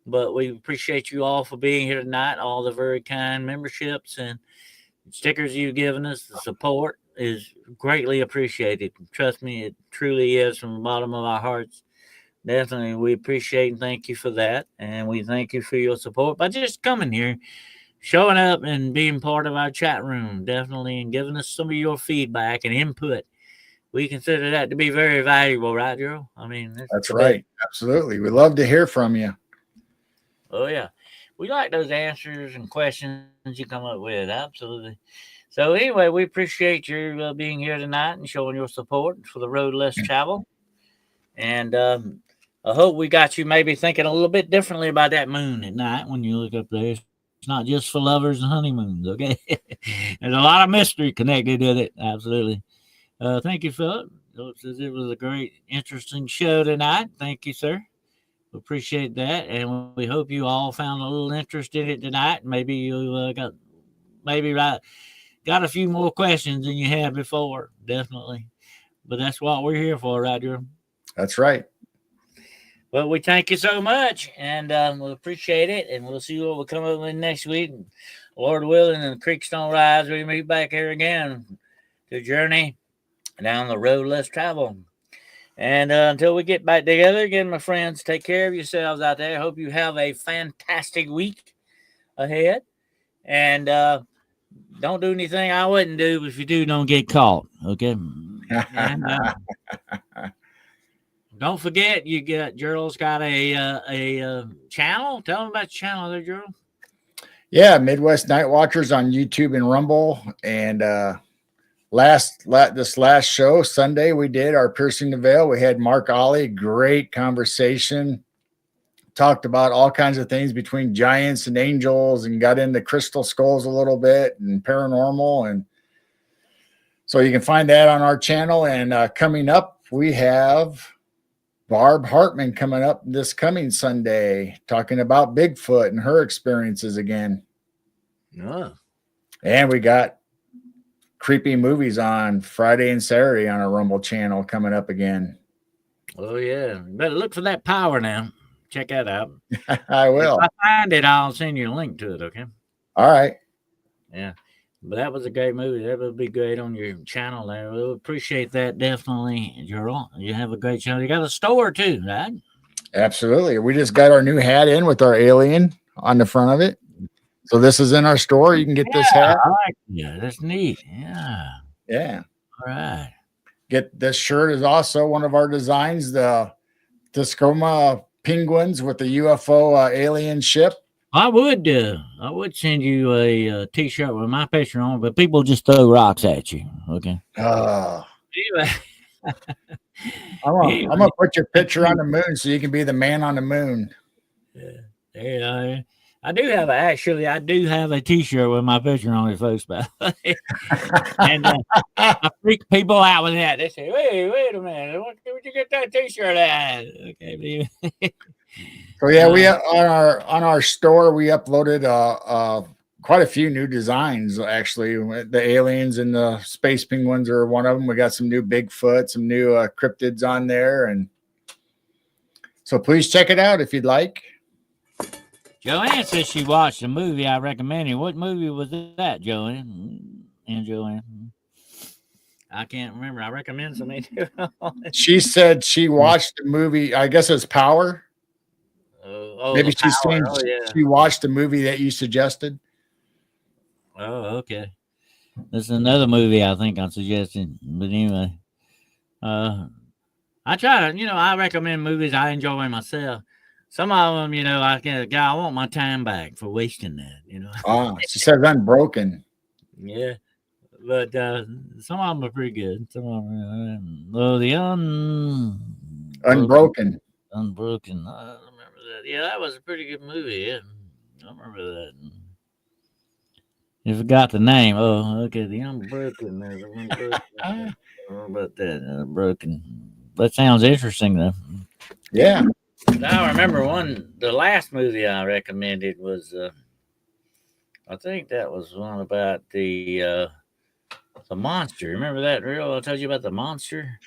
But we appreciate you all for being here tonight, all the very kind memberships and stickers you've given us. The support is greatly appreciated. Trust me, it truly is from the bottom of our hearts. Definitely, we appreciate and thank you for that. And we thank you for your support by just coming here, showing up and being part of our chat room, definitely, and giving us some of your feedback and input. We consider that to be very valuable, right, Gerald? I mean, that's right. Absolutely. We love to hear from you. Oh, yeah. We like those answers and questions you come up with. Absolutely. So anyway, we appreciate your being here tonight and showing your support for the road less travel. And I hope we got you maybe thinking a little bit differently about that moon at night when you look up there. It's not just for lovers and honeymoons, okay? There's a lot of mystery connected with it. Absolutely. Thank you, Philip. It was a great, interesting show tonight. Thank you, sir. We appreciate that, and we hope you all found a little interest in it tonight. Maybe you got a few more questions than you had before, definitely. But that's what we're here for, right, Drew? That's right. Well, we thank you so much, and we'll appreciate it, and we'll see what we'll come up with next week. And Lord willing, and the creeks don't rise, we meet back here again to journey down the road less traveled. And until we get back together again, my friends, take care of yourselves out there. Hope you have a fantastic week ahead. And don't do anything I wouldn't do. If you do, don't get caught. Okay. And, don't forget, Gerald's got a channel. Tell them about the channel there, Gerald. Yeah, Midwest Night Watchers on YouTube and Rumble. And this last show, Sunday, we did our Piercing the Veil. We had Mark Ollie, great conversation. Talked about all kinds of things between giants and angels, and got into crystal skulls a little bit and paranormal. And so you can find that on our channel. And coming up, we have Barb Hartman coming up this coming Sunday, talking about Bigfoot and her experiences again. Oh. And we got creepy movies on Friday and Saturday on our Rumble channel coming up again. Oh, yeah. You better look for that power now. Check that out. I will. If I find it, I'll send you a link to it, okay? All right. Yeah. But that was a great movie. That would be great on your channel there. We'll appreciate that, definitely, Gerald. You have a great channel. You got a store, too, right? Absolutely. We just got our new hat in with our alien on the front of it. So this is in our store. You can get this hat. Yeah, that's neat. Yeah. Yeah. All right. Get this shirt is also one of our designs. The Tacoma penguins with the UFO alien ship. I would send you a T-shirt with my picture on, but people just throw rocks at you. Okay. Anyway, I'm gonna put your picture on the moon so you can be the man on the moon. Yeah, I do have a T-shirt with my picture on it, folks. By the way. And I freak people out with that. They say, "Wait a minute, where'd you get that T-shirt at?" Okay, so yeah, we on our store we uploaded quite a few new designs. Actually, the aliens and the space penguins are one of them. We got some new Bigfoot, some new cryptids on there, and so please check it out if you'd like. Joanne says she watched a movie I recommended. What movie was that, Joanne? And Joanne, I can't remember. I recommend something. She said she watched the movie. I guess it's Power. Maybe she's saying she watched the movie that you suggested. Oh, okay. This is another movie I think I'm suggesting. But anyway, I try to, I recommend movies I enjoy myself. Some of them, I want my time back for wasting that, She says Unbroken. Yeah. But some of them are pretty good. Some of them, Unbroken. Unbroken. I remember that. Yeah, that was a pretty good movie. Yeah, I remember that. You forgot the name. Oh, okay. The Unbroken. I about that. Unbroken. That sounds interesting, though. Yeah. Now I remember the last movie I recommended was, I think that was one about the monster. Remember that reel I told you about the monster?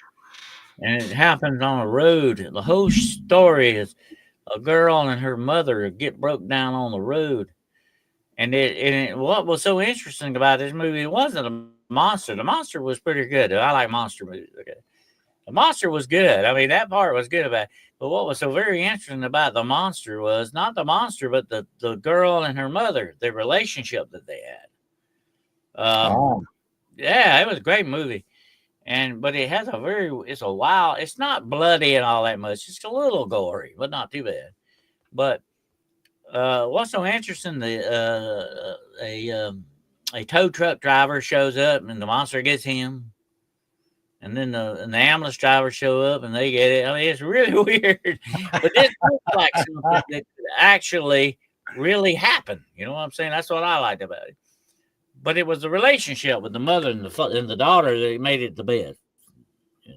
And it happens on a road. The whole story is a girl and her mother get broke down on the road. And what was so interesting about this movie, it wasn't a monster. The monster was pretty good. I like monster movies. Okay. The monster was good. I mean, that part was good about it. But what was so very interesting about the monster was not the monster, but the girl and her mother, the relationship that they had. Yeah, it was a great movie. But it has it's not bloody and all that much. It's a little gory, but not too bad. But what's so interesting, a tow truck driver shows up and the monster gets him. And then the ambulance drivers show up and they get it. I mean, it's really weird. But this looks like something that could actually really happen. You know what I'm saying? That's what I liked about it. But it was the relationship with the mother and the daughter that made it the best. Yeah.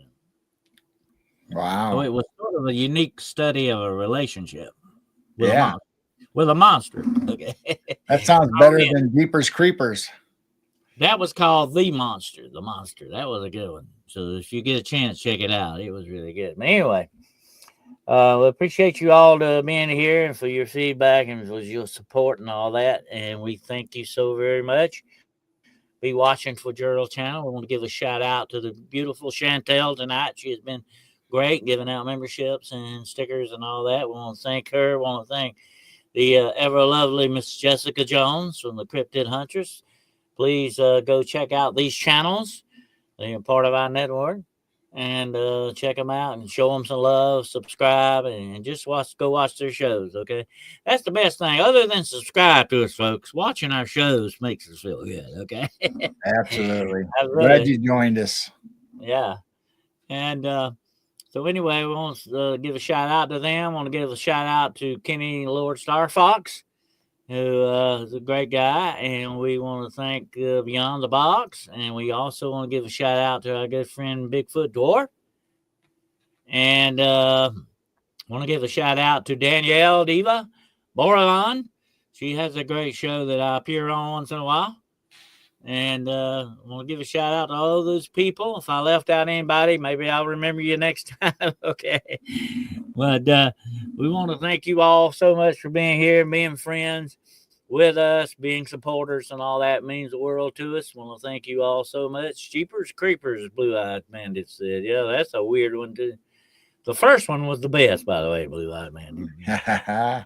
Wow. So it was sort of a unique study of a relationship with a monster. Okay. That sounds better than Jeepers Creepers. That was called The Monster. The Monster. That was a good one. So if you get a chance, check it out. It was really good. But anyway, we appreciate you all being here and for your feedback and for your support and all that. And we thank you so very much. Be watching for Gerald Channel. We want to give a shout out to the beautiful Chantel tonight. She has been great giving out memberships and stickers and all that. We want to thank her. We want to thank the ever lovely Miss Jessica Jones from the Cryptid Huntress. Please go check out these channels. They are part of our network. And check them out and show them some love, subscribe, and just go watch their shows, okay? That's the best thing. Other than subscribe to us, folks, watching our shows makes us feel good, okay? Absolutely. Glad you joined us. Yeah. And so anyway, we want to give a shout out to them. I want to give a shout out to Kenny Lord Star Fox, who is a great guy, and we want to thank Beyond the Box, and we also want to give a shout out to our good friend Bigfoot Dwarf, and want to give a shout out to Danielle Diva Borelon. She has a great show that I appear on once in a while, and I want to give a shout out to all those people. If I left out anybody, maybe I'll remember you next time. Okay. But we want to thank you all so much for being here, being friends with us, being supporters, and all that means the world to us. Want to thank you all so much. Jeepers Creepers, Blue Eyed Bandit said. Yeah, that's a weird one, too. The first one was the best, by the way, Blue Eyed Bandit.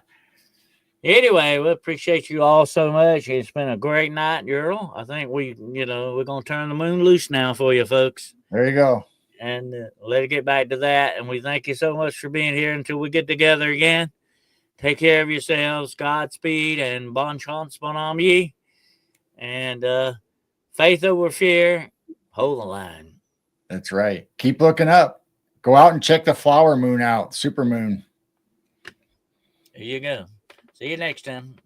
Anyway, we appreciate you all so much. It's been a great night, Earl. I think we're going to turn the moon loose now for you folks. There you go. And let it get back to that. And we thank you so much for being here until we get together again. Take care of yourselves. Godspeed and bon chance, bon ami. And faith over fear. Hold the line. That's right. Keep looking up. Go out and check the flower moon out. Super moon. There you go. See you next time.